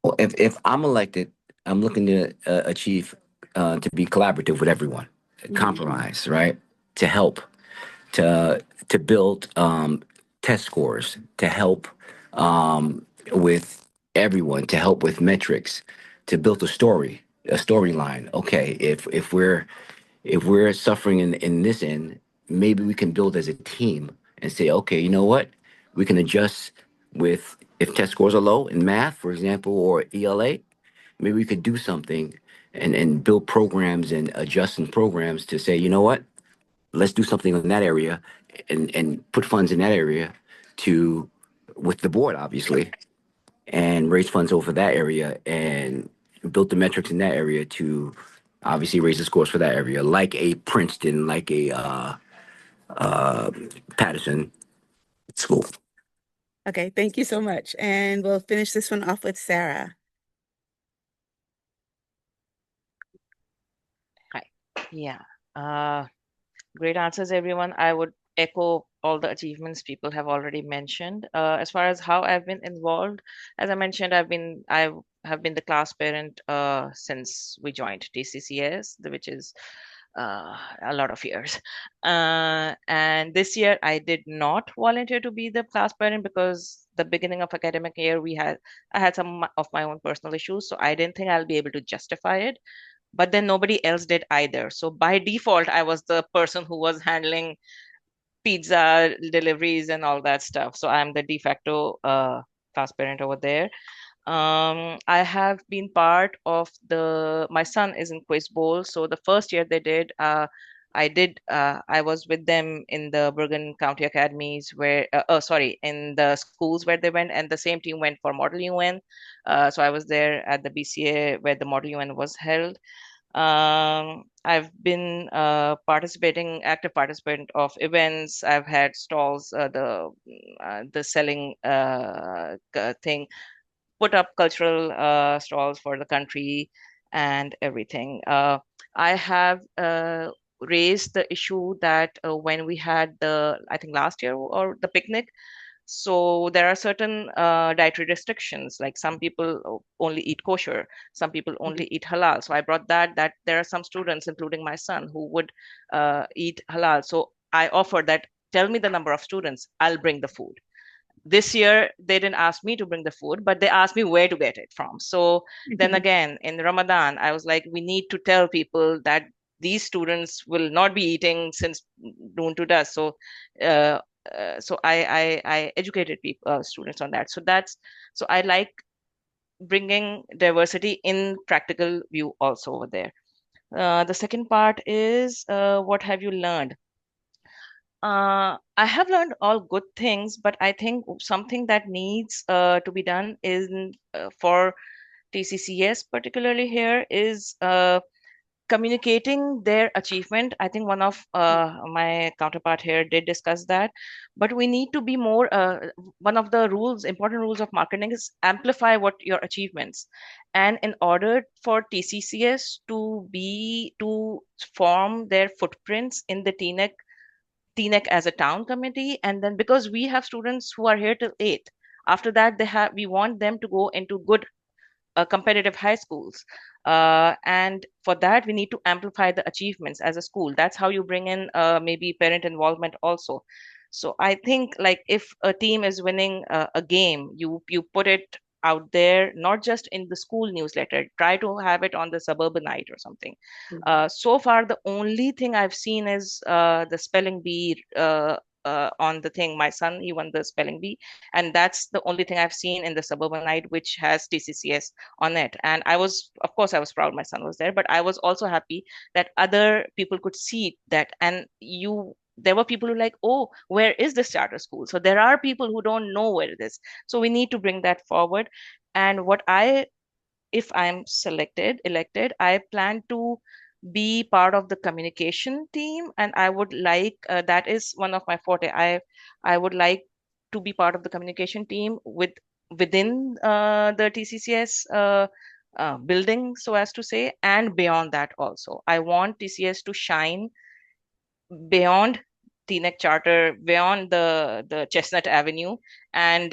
well, if I'm elected, I'm looking to achieve to be collaborative with everyone, compromise, right? To help, to build test scores, to help with everyone, to help with metrics, to build a storyline. Okay, if we're suffering in this end, maybe we can build as a team and say, okay, you know what? We can adjust with if test scores are low in math, for example, or ELA, maybe we could do something and build programs and adjust in programs to say, you know what? Let's do something in that area and put funds in that area to with the board, obviously, and raise funds over that area and build the metrics in that area to obviously raise the scores for that area, like a Princeton, like a Patterson school. Okay, thank you so much. And we'll finish this one off with Sarah. Hi. Yeah. Great answers, everyone. I would echo all the achievements people have already mentioned. As far as how I've been involved, as I mentioned, I have been the class parent since we joined TCCS, which is a lot of years. And this year I did not volunteer to be the class parent because the beginning of academic year I had some of my own personal issues, so I didn't think I'll be able to justify it, but then nobody else did either. So by default, I was the person who was handling pizza deliveries and all that stuff. So I'm the de facto class parent over there. I have been part of my son is in Quiz Bowl. So the first year they did, I was with them in the Bergen County Academies in the schools where they went, and the same team went for Model UN. So I was there at the BCA where the Model UN was held. I've been active participant of events. I've had stalls, the selling thing, put up cultural stalls for the country and everything. I have raised the issue that when we had I think last year or the picnic, so there are certain dietary restrictions, like some people only eat kosher, some people only eat halal. So I brought that there are some students, including my son, who would eat halal. So I offered that, tell me the number of students, I'll bring the food. This year they didn't ask me to bring the food, but they asked me where to get it from. So then again, in Ramadan, I was like, we need to tell people that these students will not be eating since noon to dusk. So I educated people, students on that. So I like bringing diversity in practical view also over there. The second part is, what have you learned? I have learned all good things, but I think something that needs to be done is for TCCS, particularly here, is communicating their achievement. I think one of my counterpart here did discuss that, but we need to be more. One of the important rules of marketing is amplify what your achievements. And in order for TCCS to form their footprints in the TNEC as a town committee, and then because we have students who are here till 8, after that we want them to go into good competitive high schools. And for that, we need to amplify the achievements as a school. That's how you bring in maybe parent involvement also. So I think like if a team is winning a game, you put it out there, not just in the school newsletter. Try to have it on the suburbanite or something. So far, the only thing I've seen is the spelling bee on the thing. My son, he won the spelling bee, and that's the only thing I've seen in the suburbanite which has TCCS on it. And of course, I was proud my son was there, but I was also happy that other people could see that. And there were people who like, oh, where is this charter school? So there are people who don't know where it is. So we need to bring that forward. And if I'm elected, I plan to be part of the communication team, and I would like that is one of my forte. I would like to be part of the communication team within the TCCS building, so as to say, and beyond that also. I want TCS to shine beyond TNEC charter, beyond the Chestnut Avenue, and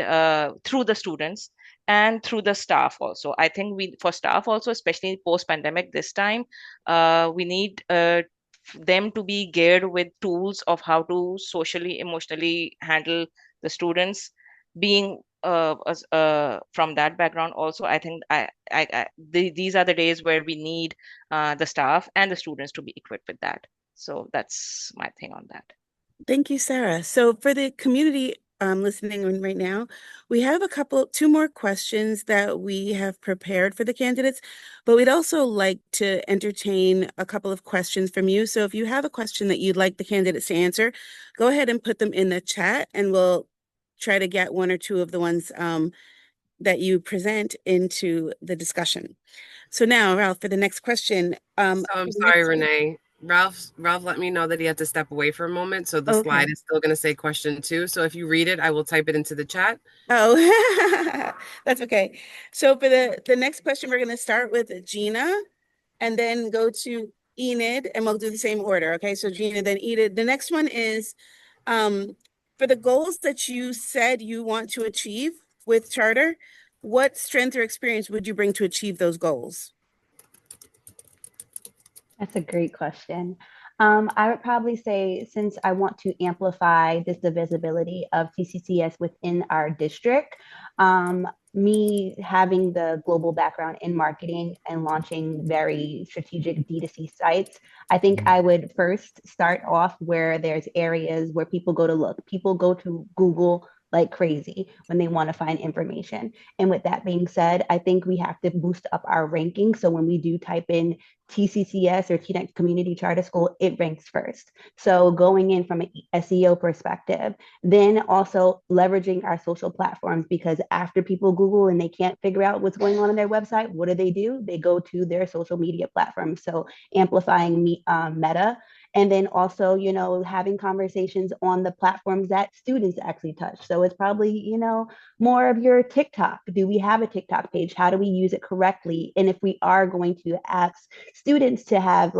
through the students and through the staff also. I think for staff also, especially post pandemic this time, we need them to be geared with tools of how to socially, emotionally handle the students. Being from that background also, I think these are the days where we need the staff and the students to be equipped with that. So that's my thing on that. Thank you, Sarah. So for the community listening in right now, we have two more questions that we have prepared for the candidates, but we'd also like to entertain a couple of questions from you. So if you have a question that you'd like the candidates to answer, go ahead and put them in the chat, and we'll try to get one or two of the ones that you present into the discussion. So now, Ralph, for the next question. So I'm sorry, Renee. Ralph let me know that he had to step away for a moment. So the slide is still going to say question 2. So if you read it, I will type it into the chat. Oh, that's okay. So for the next question, we're going to start with Gina and then go to Enid, and we'll do the same order. Okay, so Gina, then Enid. The next one is for the goals that you said you want to achieve with charter, what strength or experience would you bring to achieve those goals? That's a great question. I would probably say, since I want to amplify the visibility of TCCS within our district, me having the global background in marketing and launching very strategic D2C sites, I think I would first start off where there's areas where people go to look. People go to Google like crazy when they want to find information. And with that being said, I think we have to boost up our ranking. So when we do type in TCCS or TNEC Community Charter School, it ranks first. So going in from an SEO perspective, then also leveraging our social platforms, because after people Google and they can't figure out what's going on their website, what do? They go to their social media platforms. So amplifying Meta, and then also, having conversations on the platforms that students actually touch. So it's probably, more of your TikTok. Do we have a TikTok page? How do we use it correctly? And if we are going to ask students to have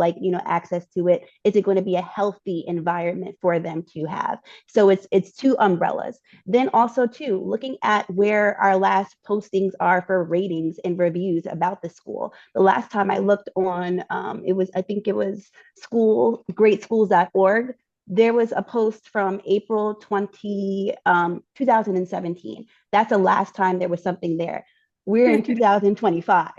access to it, is it going to be a healthy environment for them to have? So it's two umbrellas. Then also too, looking at where our last postings are for ratings and reviews about the school. The last time I looked on, I think it was greatschools.org. There was a post from April 2017. That's the last time there was something there. We're in 2025.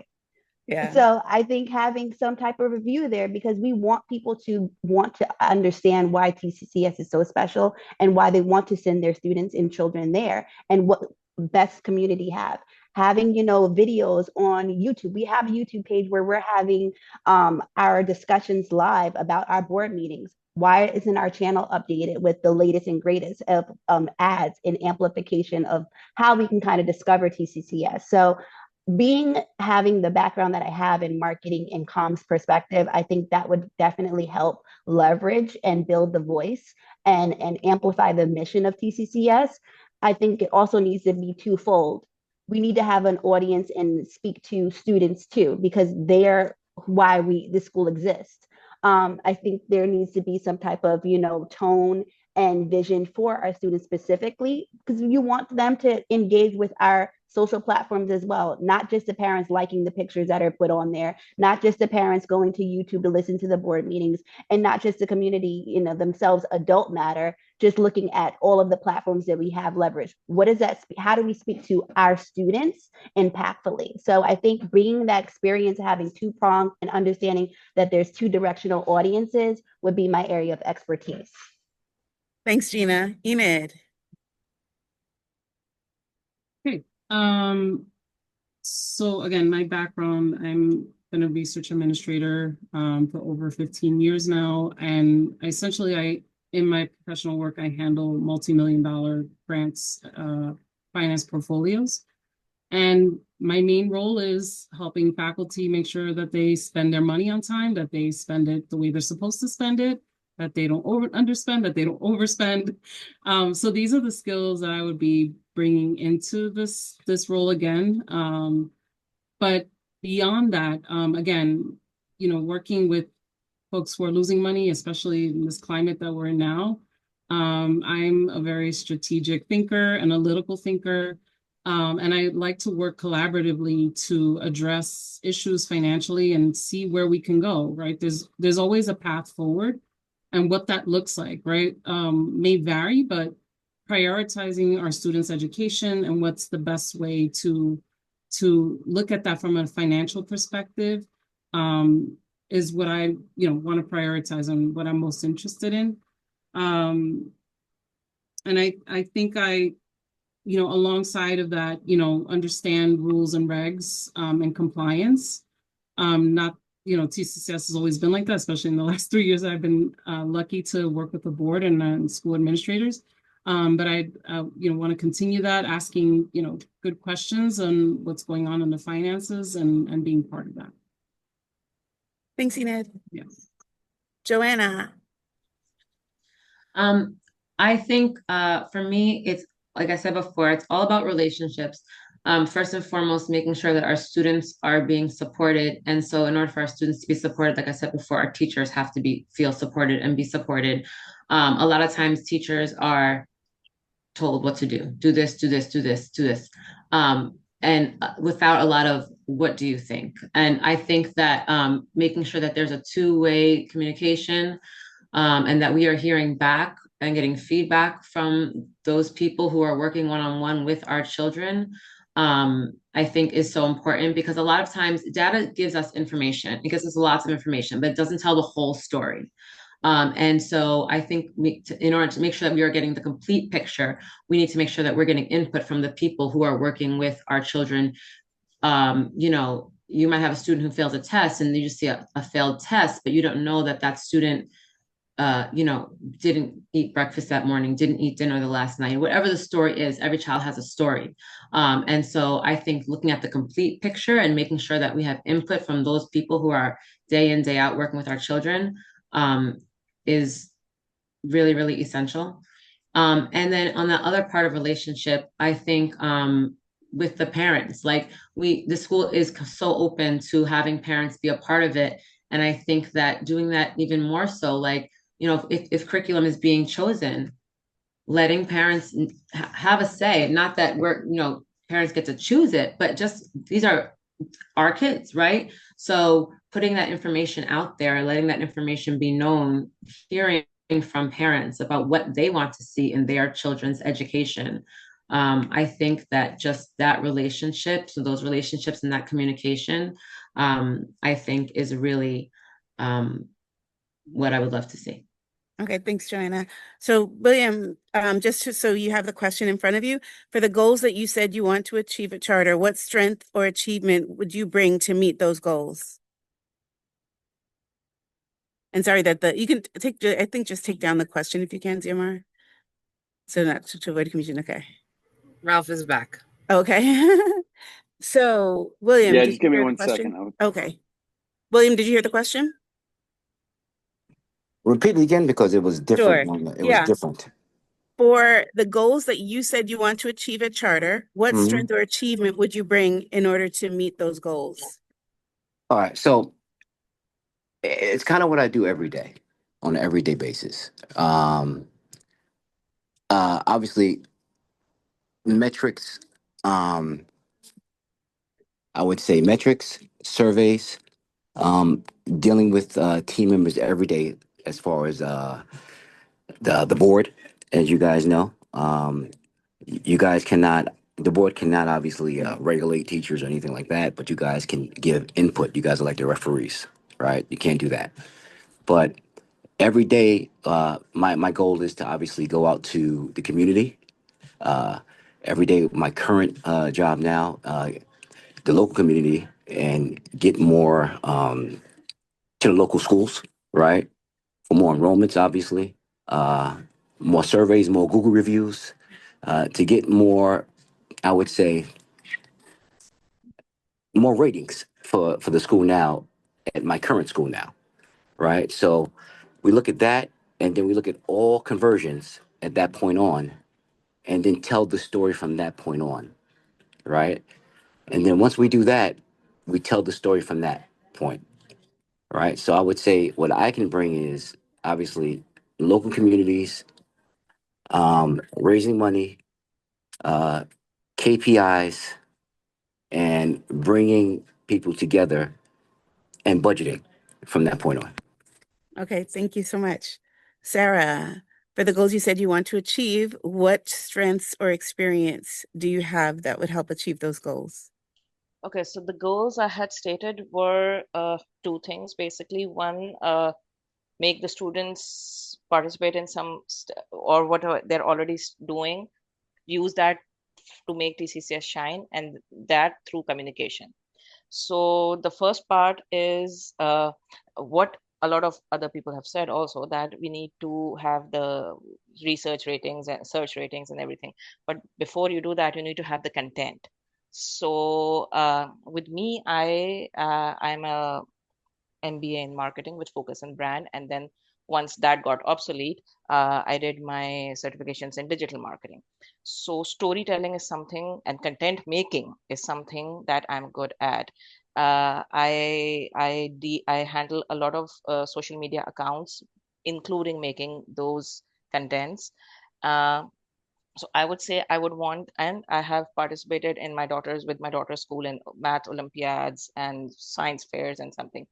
Yeah. So I think having some type of review there, because we want people to want to understand why TCCS is so special and why they want to send their students and children there, and what best community have. Having, videos on YouTube. We have a YouTube page where we're having our discussions live about our board meetings. Why isn't our channel updated with the latest and greatest of ads and amplification of how we can kind of discover TCCS? So having the background that I have in marketing and comms perspective, I think that would definitely help leverage and build the voice and amplify the mission of TCCS. I think it also needs to be twofold. We need to have an audience and speak to students too, because they're why this school exists. I think there needs to be some type of, tone and vision for our students specifically, because you want them to engage with our social platforms as well, not just the parents liking the pictures that are put on there, not just the parents going to YouTube to listen to the board meetings, and not just the community, themselves, adult matter, just looking at all of the platforms that we have leveraged. What is that? How do we speak to our students impactfully? So I think bringing that experience, having two pronged and understanding that there's two directional audiences would be my area of expertise. Thanks, Gina. Enid. Okay. So again, my background, I'm been a research administrator for over 15 years now. And essentially in my professional work, I handle multi-million-dollar grants, finance portfolios. And my main role is helping faculty make sure that they spend their money on time, that they spend it the way they're supposed to spend it, that they don't underspend, that they don't overspend. So these are the skills that I would be bringing into this role again. But beyond that, again, working with folks who are losing money, especially in this climate that we're in now. I'm a very strategic thinker, analytical thinker, and I like to work collaboratively to address issues financially and see where we can go, right? There's always a path forward, and what that looks like, right, may vary, but prioritizing our students' education and what's the best way to look at that from a financial perspective is what I want to prioritize and what I'm most interested in. And I think alongside of that, understand rules and regs and compliance. Not, TCCS has always been like that, especially in the last 3 years. I've been lucky to work with the board and school administrators. But I, want to continue that, asking, good questions on what's going on in the finances and being part of that. Thanks, Enid. Yeah. Joanna. I think for me, it's like I said before, it's all about relationships. First and foremost, making sure that our students are being supported. And so in order for our students to be supported, like I said before, our teachers have to feel supported and be supported. A lot of times teachers are told what to do. Do this, do this, do this, do this. And without a lot of what do you think? And I think that making sure that there's a two-way communication and that we are hearing back and getting feedback from those people who are working one-on-one with our children, I think is so important, because a lot of times data gives us information. It gives us lots of information, but it doesn't tell the whole story. And so I think in order to make sure that we are getting the complete picture, we need to make sure that we're getting input from the people who are working with our children. You might have a student who fails a test and you just see a failed test, but you don't know that student didn't eat breakfast that morning, didn't eat dinner the last night. Whatever the story is, every child has a story. And so I think looking at the complete picture and making sure that we have input from those people who are day in, day out working with our children is really, really essential. And then on the other part of relationship, I think with the parents, like the school is so open to having parents be a part of it. And I think that doing that even more so, like, if curriculum is being chosen, letting parents have a say, not that parents get to choose it, but just these are our kids, right? So putting that information out there, letting that information be known, hearing from parents about what they want to see in their children's education. I think that just that relationship, so those relationships and that communication, I think is really what I would love to see. Okay, thanks, Joanna. So, William, so you have the question in front of you, for the goals that you said you want to achieve at Charter, what strength or achievement would you bring to meet those goals? And sorry that you can just take down the question if you can, Ziamar. So not to avoid confusion. Okay. Ralph is back. Okay. So, William, Yeah, did just you give me hear the 1 question? second. Okay. William, did you hear the question? Repeat it again because it was different. Sure. It was Yeah. different. For the goals that you said you want to achieve at Charter, what Mhm. strength or achievement would you bring in order to meet those goals? All right. So it's kind of what I do every day on an everyday basis. Obviously, metrics. Um, I would say metrics, surveys, um, dealing with team members every day as far as the board, as you guys know. You guys cannot, the board cannot obviously regulate teachers or anything like that, but you guys can give input. You guys are like the referees, right? You can't do that. But every day, my goal is to obviously go out to the community. Uh, every day, my current job now, the local community, and get more to the local schools, right? For more enrollments, obviously, uh, more surveys, more Google reviews, to get more, I would say, more ratings for the school now at my current school now, right? So we look at that, and then we look at all conversions at that point on, and then tell the story from that point on, right? And then once we do that, we tell the story from that point, right? So I would say what I can bring is obviously local communities, raising money, uh, KPIs, and bringing people together and budgeting from that point on. Okay, thank you so much. Sarah, for the goals you said you want to achieve, what strengths or experience do you have that would help achieve those goals? Okay, so the goals I had stated were two things basically. One, make the students participate in some or whatever they're already doing, use that to make TCCS shine, and that through communication. So the first part is what a lot of other people have said also, that we need to have the research ratings and search ratings and everything. But before you do that, you need to have the content. So with me, I'm a MBA in marketing with focus on brand. And then once that got obsolete, I did my certifications in digital marketing. So storytelling is something, and content making is something that I'm good at. I handle a lot of social media accounts, including making those contents. Uh, so I would say I would want, and I have participated in with my daughter's school in math olympiads and science fairs and something.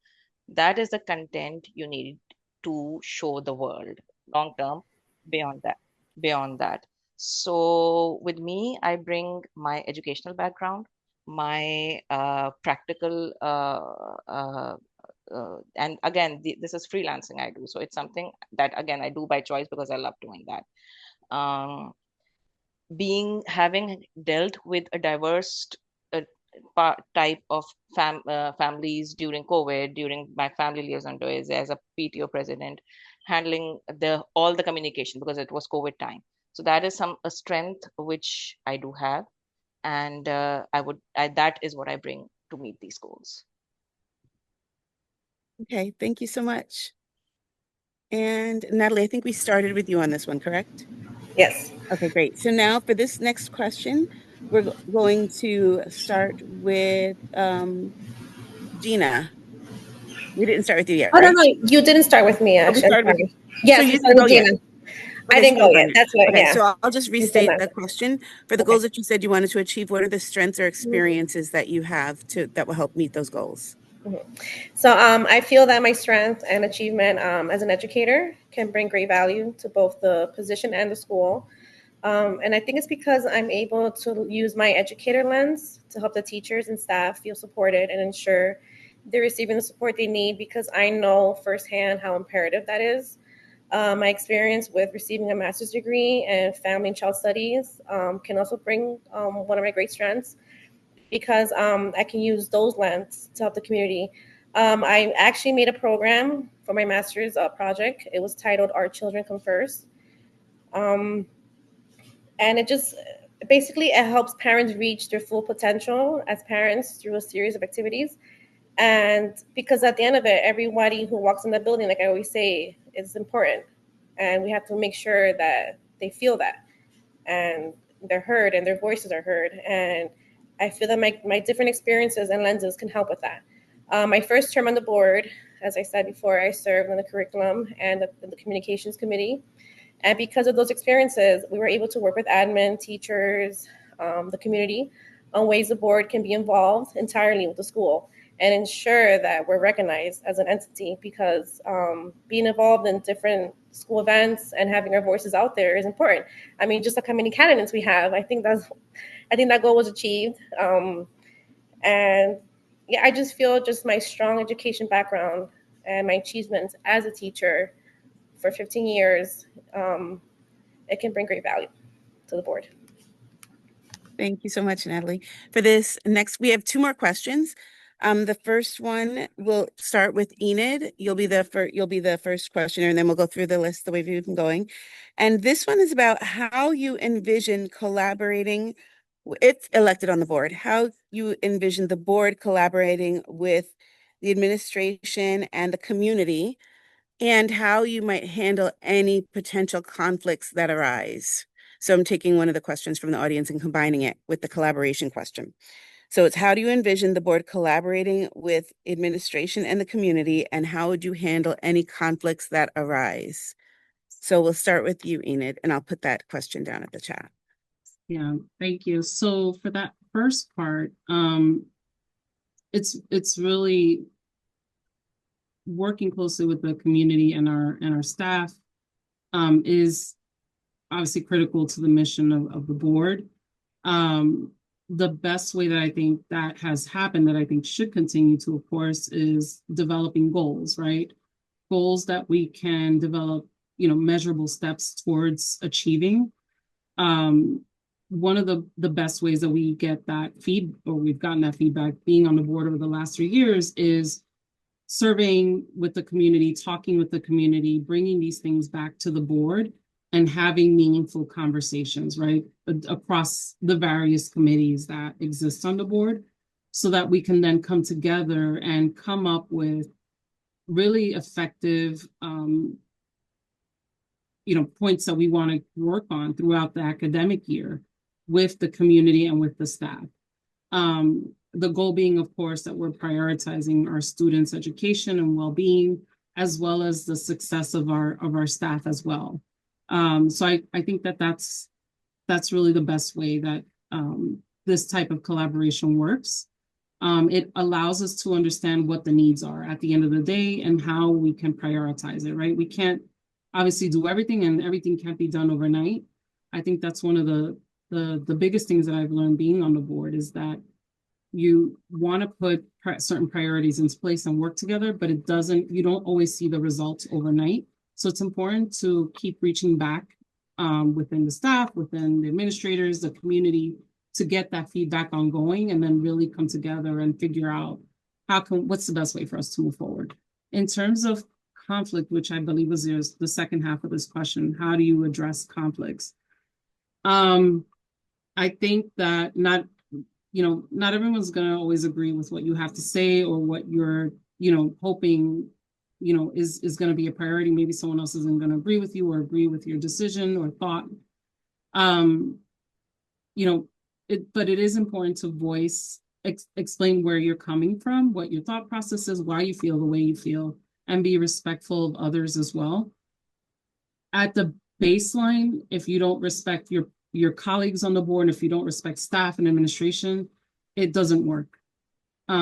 That is the content you need to show the world long term. Beyond that beyond that So with me, I bring my educational background, my practical and again, this is freelancing I do, so it's something that again I do by choice because I love doing that. um, Having dealt with a diverse uh, type of families during COVID, during my family liaison days as a PTO president, handling the all the communication because it was COVID time. So that is a strength which I do have, and that is what I bring to meet these goals. Okay, thank you so much. And Natalie, I think we started with you on this one, correct? Yes. Okay, great. So now for this next question, we're going to start with Gina. We didn't start with you yet, Oh, no, right? no, you didn't start with me, Oh, we actually. I'm started with, sorry. so Yes, we you started didn't go with yet. Gina. I Okay, didn't so go you're yet. done. That's what, Okay, yeah. so I'll just You said restate the that. question. For the Okay. goals that you said you wanted to achieve, what are the strengths or experiences that you have that will help meet those goals? So I feel that my strength and achievement as an educator can bring great value to both the position and the school. And I think it's because I'm able to use my educator lens to help the teachers and staff feel supported and ensure they're receiving the support they need, because I know firsthand how imperative that is. My experience with receiving a master's degree in family and child studies can also bring one of my great strengths, because I can use those lens to help the community. I actually made a program for my master's project. It was titled Our Children Come First. And it just basically it helps parents reach their full potential as parents through a series of activities. And because at the end of it, everybody who walks in the building, like I always say, is important. And we have to make sure that they feel that and they're heard and their voices are heard. And I feel that my different experiences and lenses can help with that. My first term on the board, as I said before, I served on the curriculum and the communications committee. And because of those experiences, we were able to work with admin, teachers, the community on ways the board can be involved entirely with the school and ensure that we're recognized as an entity, because being involved in different school events and having our voices out there is important. I mean, just look how many candidates we have. I think that goal was achieved. And yeah, I just feel just my strong education background and my achievements as a teacher for 15 years, it can bring great value to the board. Thank you so much, Natalie. For this next, we have two more questions. The first one will start with Enid. You'll be the first questioner, and then we'll go through the list the way we've been going. And this one is about how you envision collaborating, if elected on the board, how you envision the board collaborating with the administration and the community, and how you might handle any potential conflicts that arise. So I'm taking one of the questions from the audience and combining it with the collaboration question. So it's, how do you envision the board collaborating with administration and the community, and how would you handle any conflicts that arise? So we'll start with you, Enid, and I'll put that question down at the chat. Yeah, thank you. So for that first part, it's really working closely with the community and our staff is obviously critical to the mission of the board. The best way that I think that has happened, that I think should continue to, of course, is developing goals, right? Goals that we can develop, measurable steps towards achieving. One of the best ways that we get that we've gotten that feedback being on the board over the last 3 years is surveying with the community, talking with the community, bringing these things back to the board and having meaningful conversations, right, across the various committees that exist on the board, so that we can then come together and come up with really effective, points that we want to work on throughout the academic year with the community and with the staff. The goal being, of course, that we're prioritizing our students' education and well-being, as well as the success of our staff as well. So I think that's really the best way that this type of collaboration works. It allows us to understand what the needs are at the end of the day and how we can prioritize it, right? We can't obviously do everything, and everything can't be done overnight. I think that's one of the biggest things that I've learned being on the board, is that you want to put certain priorities in place and work together, but you don't always see the results overnight. So it's important to keep reaching back within the staff, within the administrators, the community, to get that feedback ongoing, and then really come together and figure out what's the best way for us to move forward. In terms of conflict, which I believe was the second half of this question, how do you address conflicts? I think that not everyone's going to always agree with what you have to say or what you're, hoping, is going to be a priority. Maybe someone else isn't going to agree with you or agree with your decision or thought. But it is important to explain where you're coming from, what your thought process is, why you feel the way you feel, and be respectful of others as well. At the baseline, if you don't respect your colleagues on the board, and if you don't respect staff and administration, it doesn't work.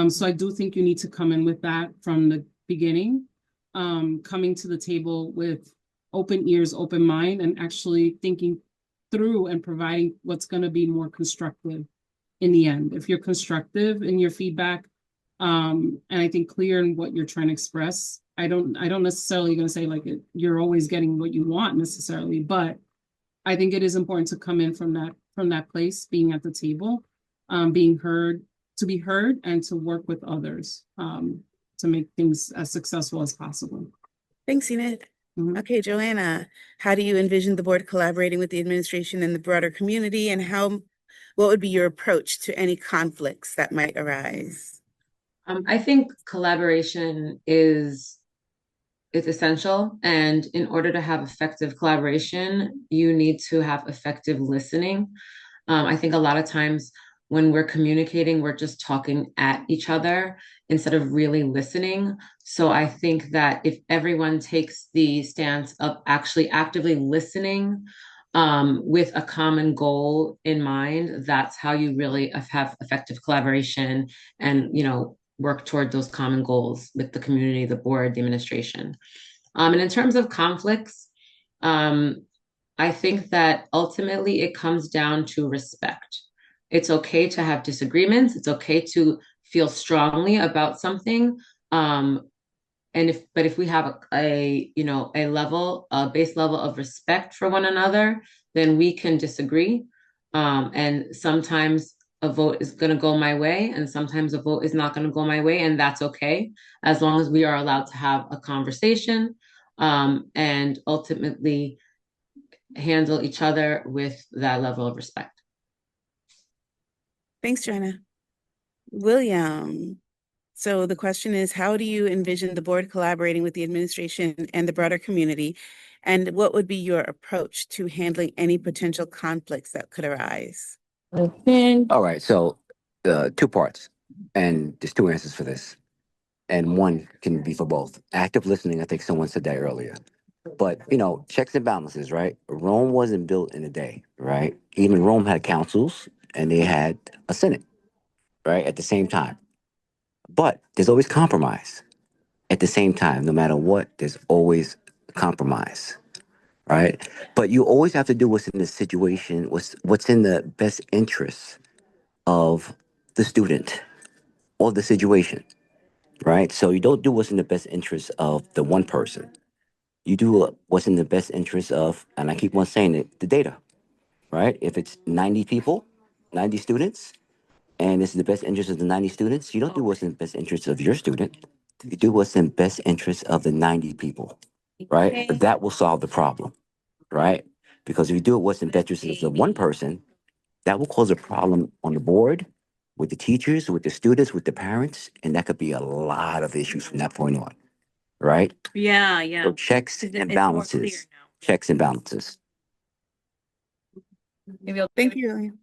So I do think you need to come in with that from the beginning, coming to the table with open ears, open mind, and actually thinking through and providing what's going to be more constructive in the end. If you're constructive in your feedback, and I think clear in what you're trying to express, I don't necessarily going to say you're always getting what you want necessarily, but I think it is important to come in from that place, being at the table, being heard, to be heard, and to work with others to make things as successful as possible. Thanks, Enid. Mm-hmm. Okay, Joanna, how do you envision the board collaborating with the administration and the broader community, and how what would be your approach to any conflicts that might arise? I think collaboration is essential. And in order to have effective collaboration, you need to have effective listening. I think a lot of times when we're communicating, we're just talking at each other instead of really listening. So I think that if everyone takes the stance of actually actively listening, with a common goal in mind, that's how you really have effective collaboration and, work toward those common goals with the community, the board, the administration. And in terms of conflicts, I think that ultimately it comes down to respect. It's okay to have disagreements. It's okay to feel strongly about something. But if we have a base level of respect for one another, then we can disagree. And sometimes a vote is going to go my way, and sometimes a vote is not going to go my way, and that's okay, as long as we are allowed to have a conversation, and ultimately handle each other with that level of respect. Thanks, Joanna. William. So the question is, how do you envision the board collaborating with the administration and the broader community? And what would be your approach to handling any potential conflicts that could arise? All right, so 2 parts, and there's 2 answers for this, and one can be for both. Active listening, I think someone said that earlier. But checks and balances, right? Rome wasn't built in a day, right? Even Rome had councils and they had a senate, right? At the same time. But there's always compromise. At the same time, no matter what, there's always compromise, right? But you always have to do what's in the situation, what's in the best interest of the student or the situation, right? So you don't do what's in the best interest of the one person. You do what's in the best interest of, and I keep on saying it, the data, right? If it's 90 people, 90 students, and it's in the best interest of the 90 students, you don't do what's in the best interest of your student. You do what's in best interest of the 90 people, right? But that will solve the problem, right? Because if you do it what's in best interest of one person, that will cause a problem on the board, with the teachers, with the students, with the parents, and that could be a lot of issues from that point on, right? Yeah, yeah. So checks and It's more clear balances, now. checks and balances. Thank you, William.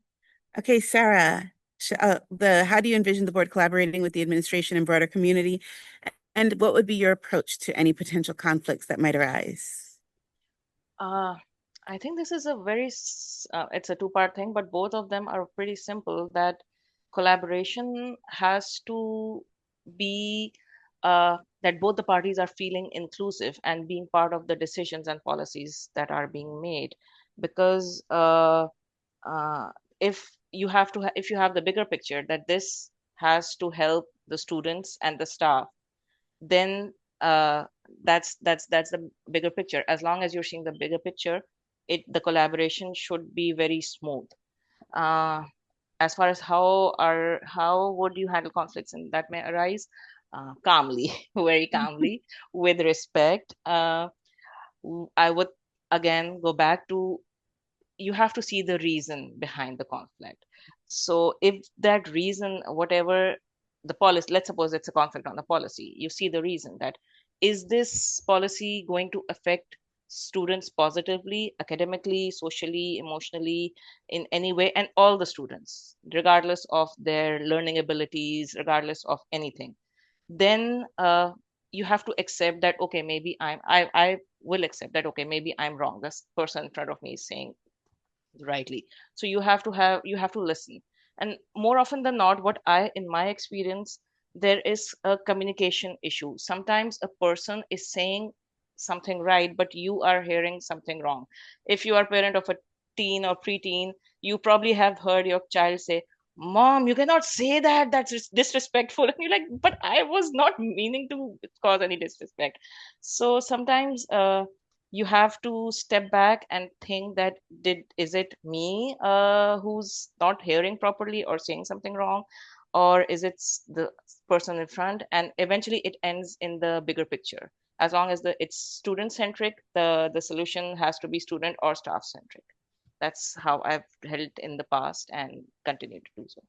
Okay, Sarah, how do you envision the board collaborating with the administration and broader community? And what would be your approach to any potential conflicts that might arise? I think this is it's a two-part thing, but both of them are pretty simple. That collaboration has to be that both the parties are feeling inclusive and being part of the decisions and policies that are being made. Because uh, if you have the bigger picture that this has to help the students and the staff, then that's the bigger picture. As long as you're seeing the bigger picture, the collaboration should be very smooth. uh, as far as how would you handle conflicts and that may arise, calmly, very calmly, with respect. I would again go back to, you have to see the reason behind the conflict. So if that reason, whatever the policy, let's suppose it's a conflict on the policy, you see the reason that, is this policy going to affect students positively, academically, socially, emotionally, in any way, and all the students, regardless of their learning abilities, regardless of anything, then you have to accept that, okay, maybe I will accept that, okay, maybe I'm wrong, this person in front of me is saying rightly. So you have to listen. And more often than not, what I in my experience, there is a communication issue. Sometimes a person is saying something right, but you are hearing something wrong. If you are parent of a teen or preteen, you probably have heard your child say, "Mom, you cannot say that, that's disrespectful." And you're like, but I was not meaning to cause any disrespect. So sometimes you have to step back and think that, is it me who's not hearing properly or saying something wrong, or is it the person in front? And eventually it ends in the bigger picture. As long as it's student centric, the solution has to be student or staff centric. that's how I've held in the past and continue to do so.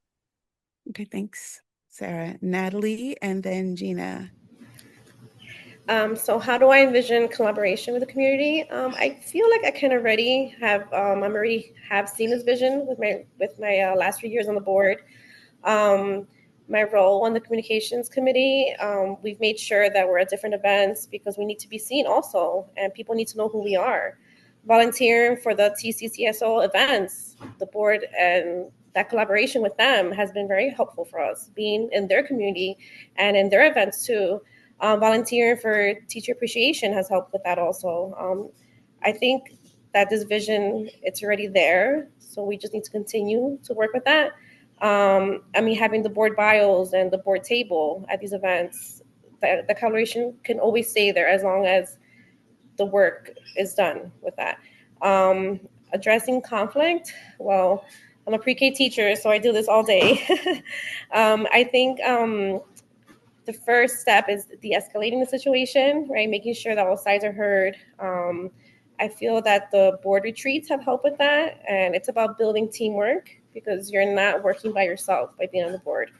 Okay, thanks, Sarah. Natalie, and then Gina. So how do I envision collaboration with the community? I feel like I kind of already have, I'm already have seen this vision with my last 3 years on the board. Um, my role on the communications committee, we've made sure that we're at different events because we need to be seen also, and people need to know who we are. Volunteering for the TCCSO events, the board and that collaboration with them has been very helpful for us, being in their community and in their events too. Volunteering for teacher appreciation has helped with that also. I think that this vision, it's already there, so we just need to continue to work with that. Having the board bios and the board table at these events, the collaboration can always stay there as long as the work is done with that. Addressing conflict, well, I'm a pre-K teacher, so I do this all day. I think the first step is de-escalating the situation, right? Making sure that all sides are heard. I feel that the board retreats have helped with that, and it's about building teamwork because you're not working by yourself by being on the board.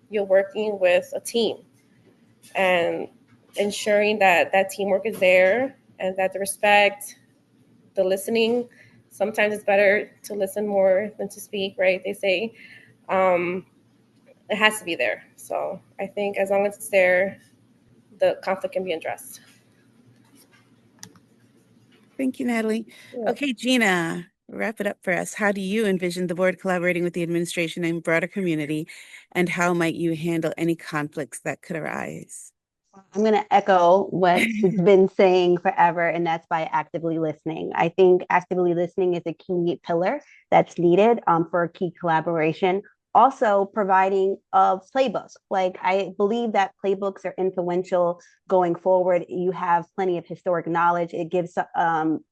You're working with a team and ensuring that that teamwork is there and that the respect, the listening, sometimes it's better to listen more than to speak, right? They say it has to be there. So I think as long as it's there, the conflict can be addressed. Thank you, Natalie. Yeah. Okay, Gina, wrap it up for us. How do you envision the board collaborating with the administration and broader community, and how might you handle any conflicts that could arise? I'm going to echo what it's been saying forever, and that's by actively listening. I think actively listening is a key pillar that's needed for a key collaboration. Also, providing a playbook. Like, I believe that playbooks are influential going forward. You have plenty of historic knowledge. It gives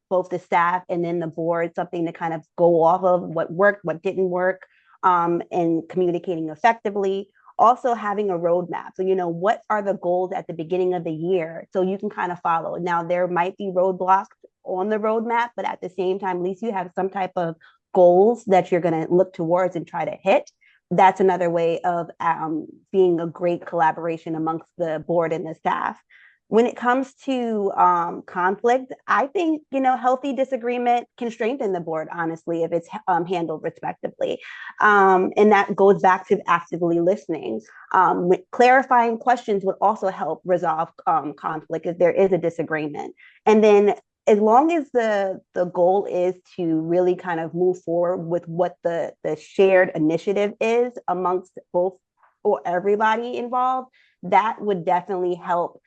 both the staff and then the board something to kind of go off of what worked, what didn't work, and communicating effectively. Also having a roadmap. So, what are the goals at the beginning of the year? So you can kind of follow. Now, there might be roadblocks on the roadmap, but at the same time, at least you have some type of goals that you're going to look towards and try to hit. That's another way of being a great collaboration amongst the board and the staff. When it comes to conflict, I think, healthy disagreement can strengthen the board, honestly, if it's handled respectively. And that goes back to actively listening. Clarifying questions would also help resolve conflict if there is a disagreement. And then as long as the goal is to really kind of move forward with what the shared initiative is amongst both or everybody involved, that would definitely help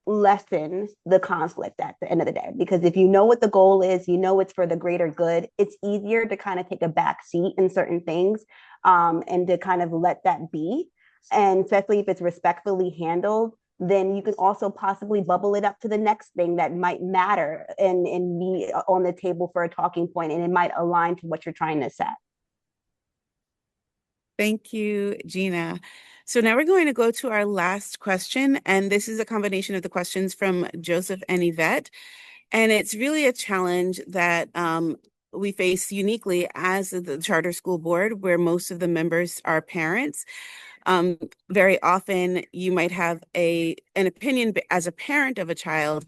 lessen the conflict at the end of the day. Because if you know what the goal is, it's for the greater good, it's easier to kind of take a back seat in certain things and to kind of let that be. And especially if it's respectfully handled, then you can also possibly bubble it up to the next thing that might matter and be on the table for a talking point, and it might align to what you're trying to set. Thank you, Gina. So now we're going to go to our last question, and this is a combination of the questions from Joseph and Yvette. And it's really a challenge that we face uniquely as the charter school board, where most of the members are parents. Very often you might have an opinion as a parent of a child,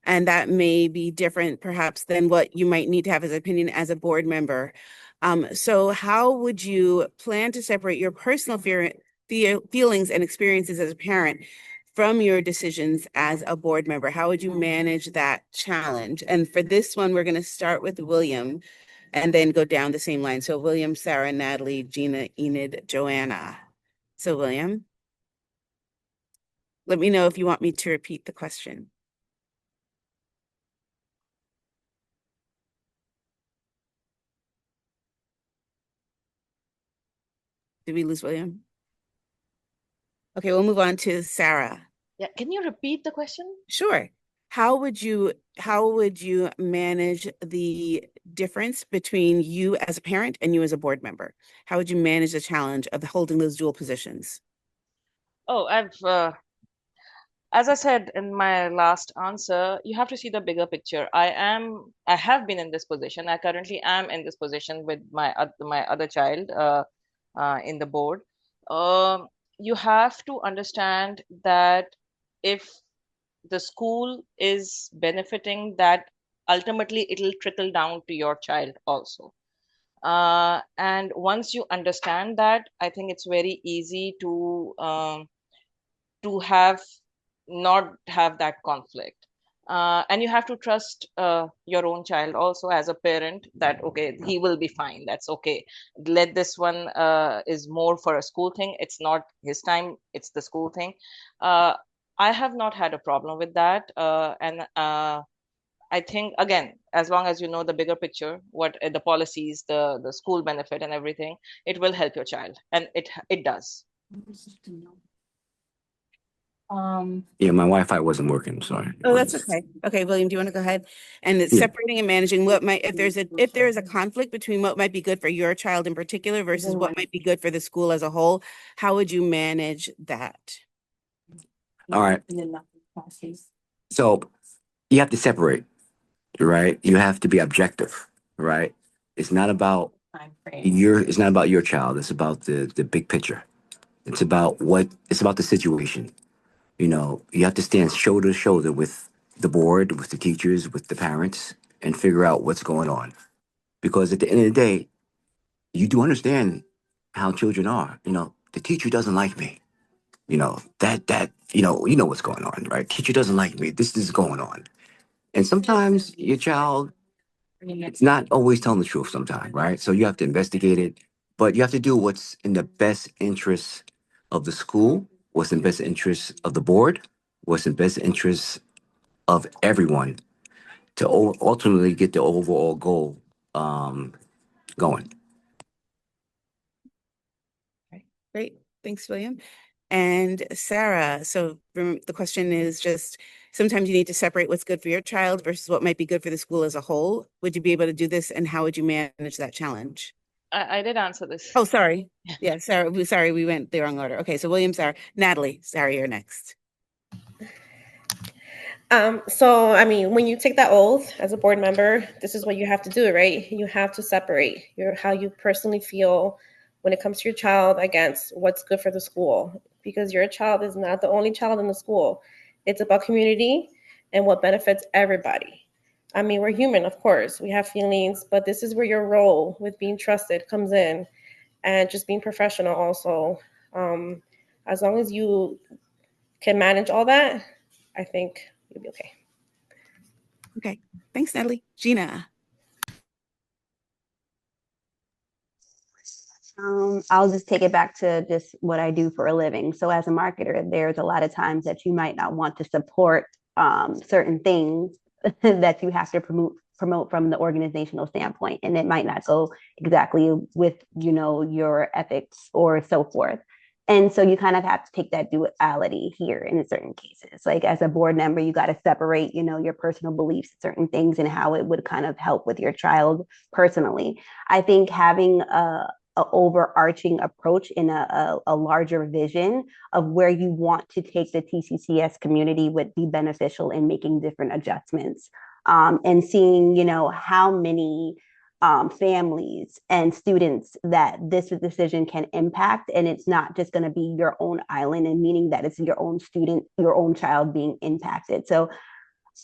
and that may be different perhaps than what you might need to have as an opinion as a board member. So how would you plan to separate your personal feelings and experiences as a parent from your decisions as a board member? How would you manage that challenge? And for this one, we're going to start with William and then go down the same line. So William, Sarah, Natalie, Gina, Enid, Joanna. So William, let me know if you want me to repeat the question. Did we lose William? Okay, we'll move on to Sarah. Yeah, can you repeat the question? Sure. How would you manage the difference between you as a parent and you as a board member? How would you manage the challenge of holding those dual positions? Oh, as I said in my last answer, you have to see the bigger picture. I have been in this position. I currently am in this position with my other child in the board. Um, you have to understand that if the school is benefiting, that ultimately it'll trickle down to your child also. And once you understand that, I think it's very easy to have not have that conflict. And you have to trust your own child also as a parent that okay, he will be fine, that's okay. Let this one is more for a school thing, it's not his time, it's the school thing. uh, I have not had a problem with that. And I think again, as long as you know the bigger picture, what the policies, the school benefit and everything, it will help your child, and it does. Yeah, my Wi-Fi wasn't working. Sorry. Oh, that's okay. Okay, William, do you want to go ahead? And it's Yeah. separating and managing what might, if there is a conflict between what might be good for your child in particular versus what might be good for the school as a whole, how would you manage that? All right. So you have to separate, right? You have to be objective, right? It's not about it's not about your child. It's about the big picture. It's about the situation. You know, you have to stand shoulder to shoulder with the board, with the teachers, with the parents, and figure out what's going on. Because at the end of the day, you do understand how children are. You know, the teacher doesn't like me. You know, you know what's going on, right? Teacher doesn't like me. This is going on. And sometimes your child, it's not always telling the truth sometimes, right? So you have to investigate it, but you have to do what's in the best interest of the school, what's in best interest of the board, what's in best interest of everyone to ultimately get the overall goal going. Great. Thanks, William. And Sarah, so the question is just sometimes you need to separate what's good for your child versus what might be good for the school as a whole. Would you be able to do this and how would you manage that challenge? I did answer this. Oh, sorry. Yeah, Sarah, sorry, we went the wrong order. Okay, so William, Sarah, Natalie, Sarah, you're next. So I mean, when you take that oath as a board member, this is what you have to do, right? You have to separate how you personally feel when it comes to your child against what's good for the school, because your child is not the only child in the school. It's about community and what benefits everybody. I mean, we're human, of course. We have feelings, but this is where your role with being trusted comes in, and just being professional also. Um, as long as you can manage all that, I think you'll be okay. Okay, thanks, Natalie. Gina. I'll just take it back to just what I do for a living. So as a marketer, there's a lot of times that you might not want to support certain things that you have to promote from the organizational standpoint, and it might not go exactly with your ethics or so forth. And so you kind of have to take that duality here in certain cases. Like as a board member, you got to separate, your personal beliefs, certain things, and how it would kind of help with your child personally. I think having a overarching approach in a larger vision of where you want to take the TCCS community would be beneficial in making different adjustments, and seeing, how many families and students that this decision can impact. And it's not just going to be your own island, and meaning that it's your own student, your own child being impacted. So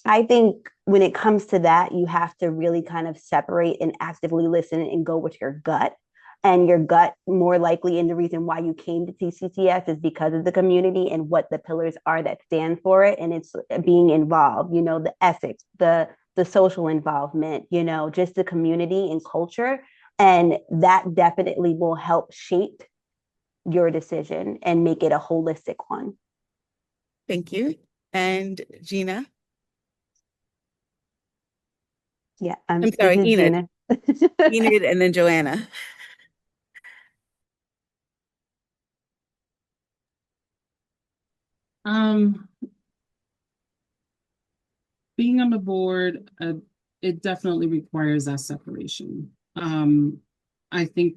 I think when it comes to that, you have to really kind of separate and actively listen and go with your gut. And your gut, more likely, and the reason why you came to TCCS is because of the community and what the pillars are that stand for it. And it's being involved, the ethics, the social involvement, just the community and culture. And that definitely will help shape your decision and make it a holistic one. Thank you. And Gina. Yeah, I'm sorry, Enid. Gina. Enid and then Joanna. Being on the board, it definitely requires that separation. I think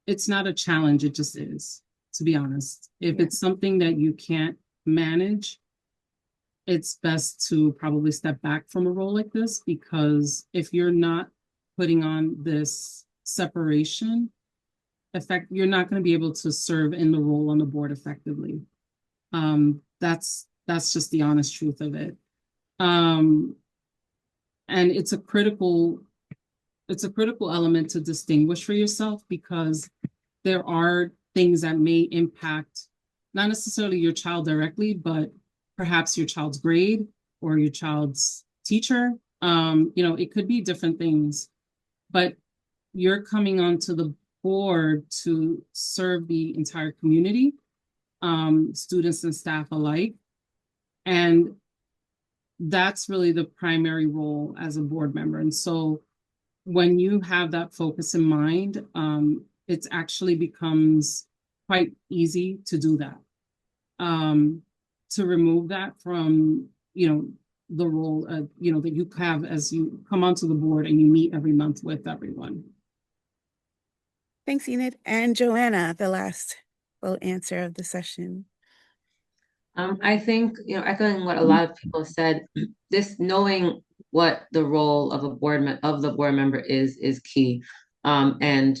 it's not a challenge, it just is, to be honest. If it's something that you can't manage, it's best to probably step back from a role like this, because if you're not putting on this separation effect, you're not going to be able to serve in the role on the board effectively. That's just the honest truth of it. And it's a critical element to distinguish for yourself, because there are things that may impact not necessarily your child directly, but perhaps your child's grade or your child's teacher. It could be different things, but you're coming onto the board to serve the entire community, students and staff alike. And that's really the primary role as a board member. And so when you have that focus in mind, it actually becomes quite easy to do that. To remove that from, the role, that you have as you come onto the board and you meet every month with everyone. Thanks, Enid. And Joanna, the last little answer of the session. I think, echoing what a lot of people said, this knowing what the role of the board member is key. And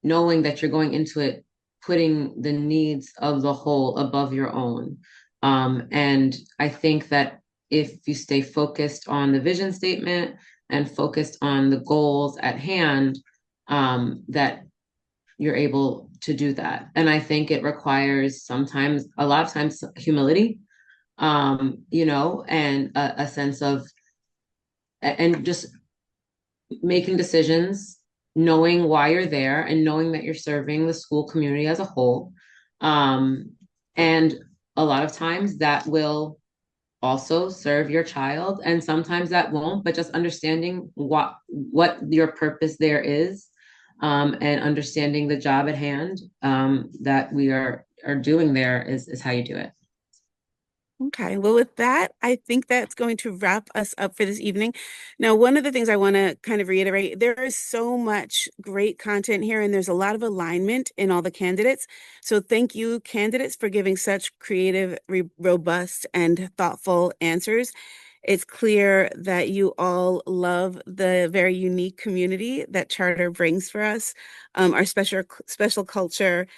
knowing that you're going into it, putting the needs of the whole above your own. And I think that if you stay focused on the vision statement and focused on the goals at hand, that you're able to do that. And I think it requires a lot of times, humility, and a sense of, and just making decisions, knowing why you're there and knowing that you're serving the school community as a whole. And a lot of times that will also serve your child, and sometimes that won't, but just understanding what your purpose there is, and understanding the job at hand, that we are doing there is how you do it. Okay, well, with that, I think that's going to wrap us up for this evening. Now, one of the things I want to kind of reiterate, there is so much great content here, and there's a lot of alignment in all the candidates. So thank you, candidates, for giving such creative, robust, and thoughtful answers. It's clear that you all love the very unique community that Charter brings for us, our special culture,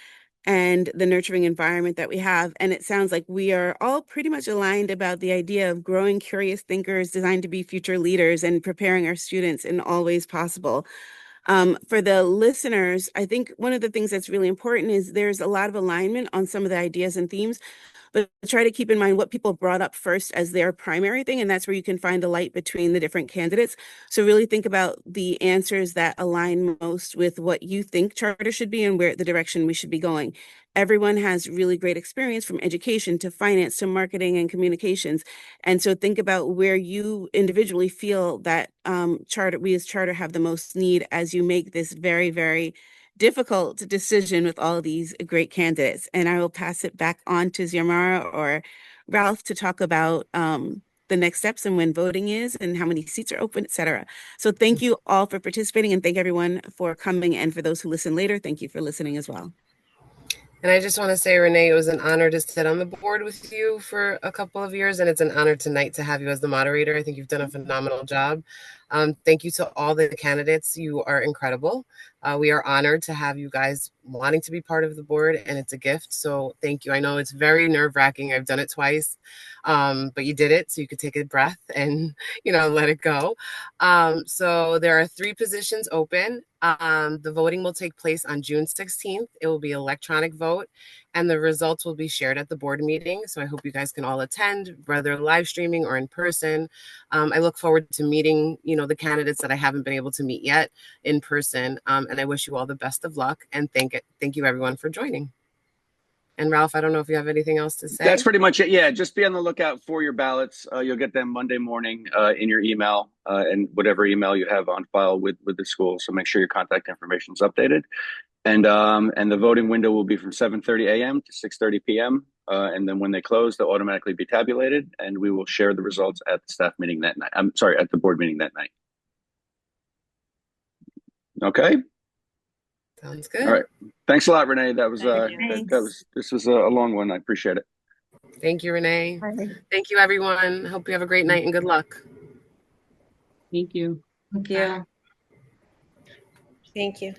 and the nurturing environment that we have. And it sounds like we are all pretty much aligned about the idea of growing curious thinkers designed to be future leaders and preparing our students in all ways possible. For the listeners, I think one of the things that's really important is there's a lot of alignment on some of the ideas and themes, but try to keep in mind what people brought up first as their primary thing, and that's where you can find the light between the different candidates. So really think about the answers that align most with what you think charter should be and where the direction we should be going. Everyone has really great experience, from education to finance to marketing and communications. And so think about where you individually feel that we as charter have the most need as you make this very, very difficult decision with all of these great candidates. And I will pass it back on to Xiomara or Ralph to talk about the next steps and when voting is and how many seats are open, et cetera. So thank you all for participating, and thank everyone for coming. And for those who listen later, thank you for listening as well. And I just want to say, Renee, it was an honor to sit on the board with you for a couple of years, and it's an honor tonight to have you as the moderator. I think you've done a phenomenal job. Thank you to all the candidates. You are incredible. We are honored to have you guys wanting to be part of the board, and it's a gift. So thank you. I know it's very nerve-wracking. I've done it twice, but you did it, so you could take a breath and, let it go. So there are 3 positions open. The voting will take place on June 16th. It will be electronic vote, and the results will be shared at the board meeting. So I hope you guys can all attend, whether live streaming or in person. I look forward to meeting, the candidates that I haven't been able to meet yet in person. And I wish you all the best of luck, and thank you everyone for joining. And Ralph, I don't know if you have anything else to say. That's pretty much it. Yeah, just be on the lookout for your ballots. You'll get them Monday morning in your email, and whatever email you have on file with the school. So make sure your contact information is updated. And the voting window will be from 7:30 a.m. to 6:30 p.m. And then when they close, they'll automatically be tabulated, and we will share the results at the staff meeting that night. I'm sorry, at the board meeting that night. Okay. Sounds good. All right. Thanks a lot, Renee. That was this was a long one. I appreciate it. Thank you, Renee. Bye. Thank you, everyone. Hope you have a great night and good luck. Thank you. Thank you. Thank you.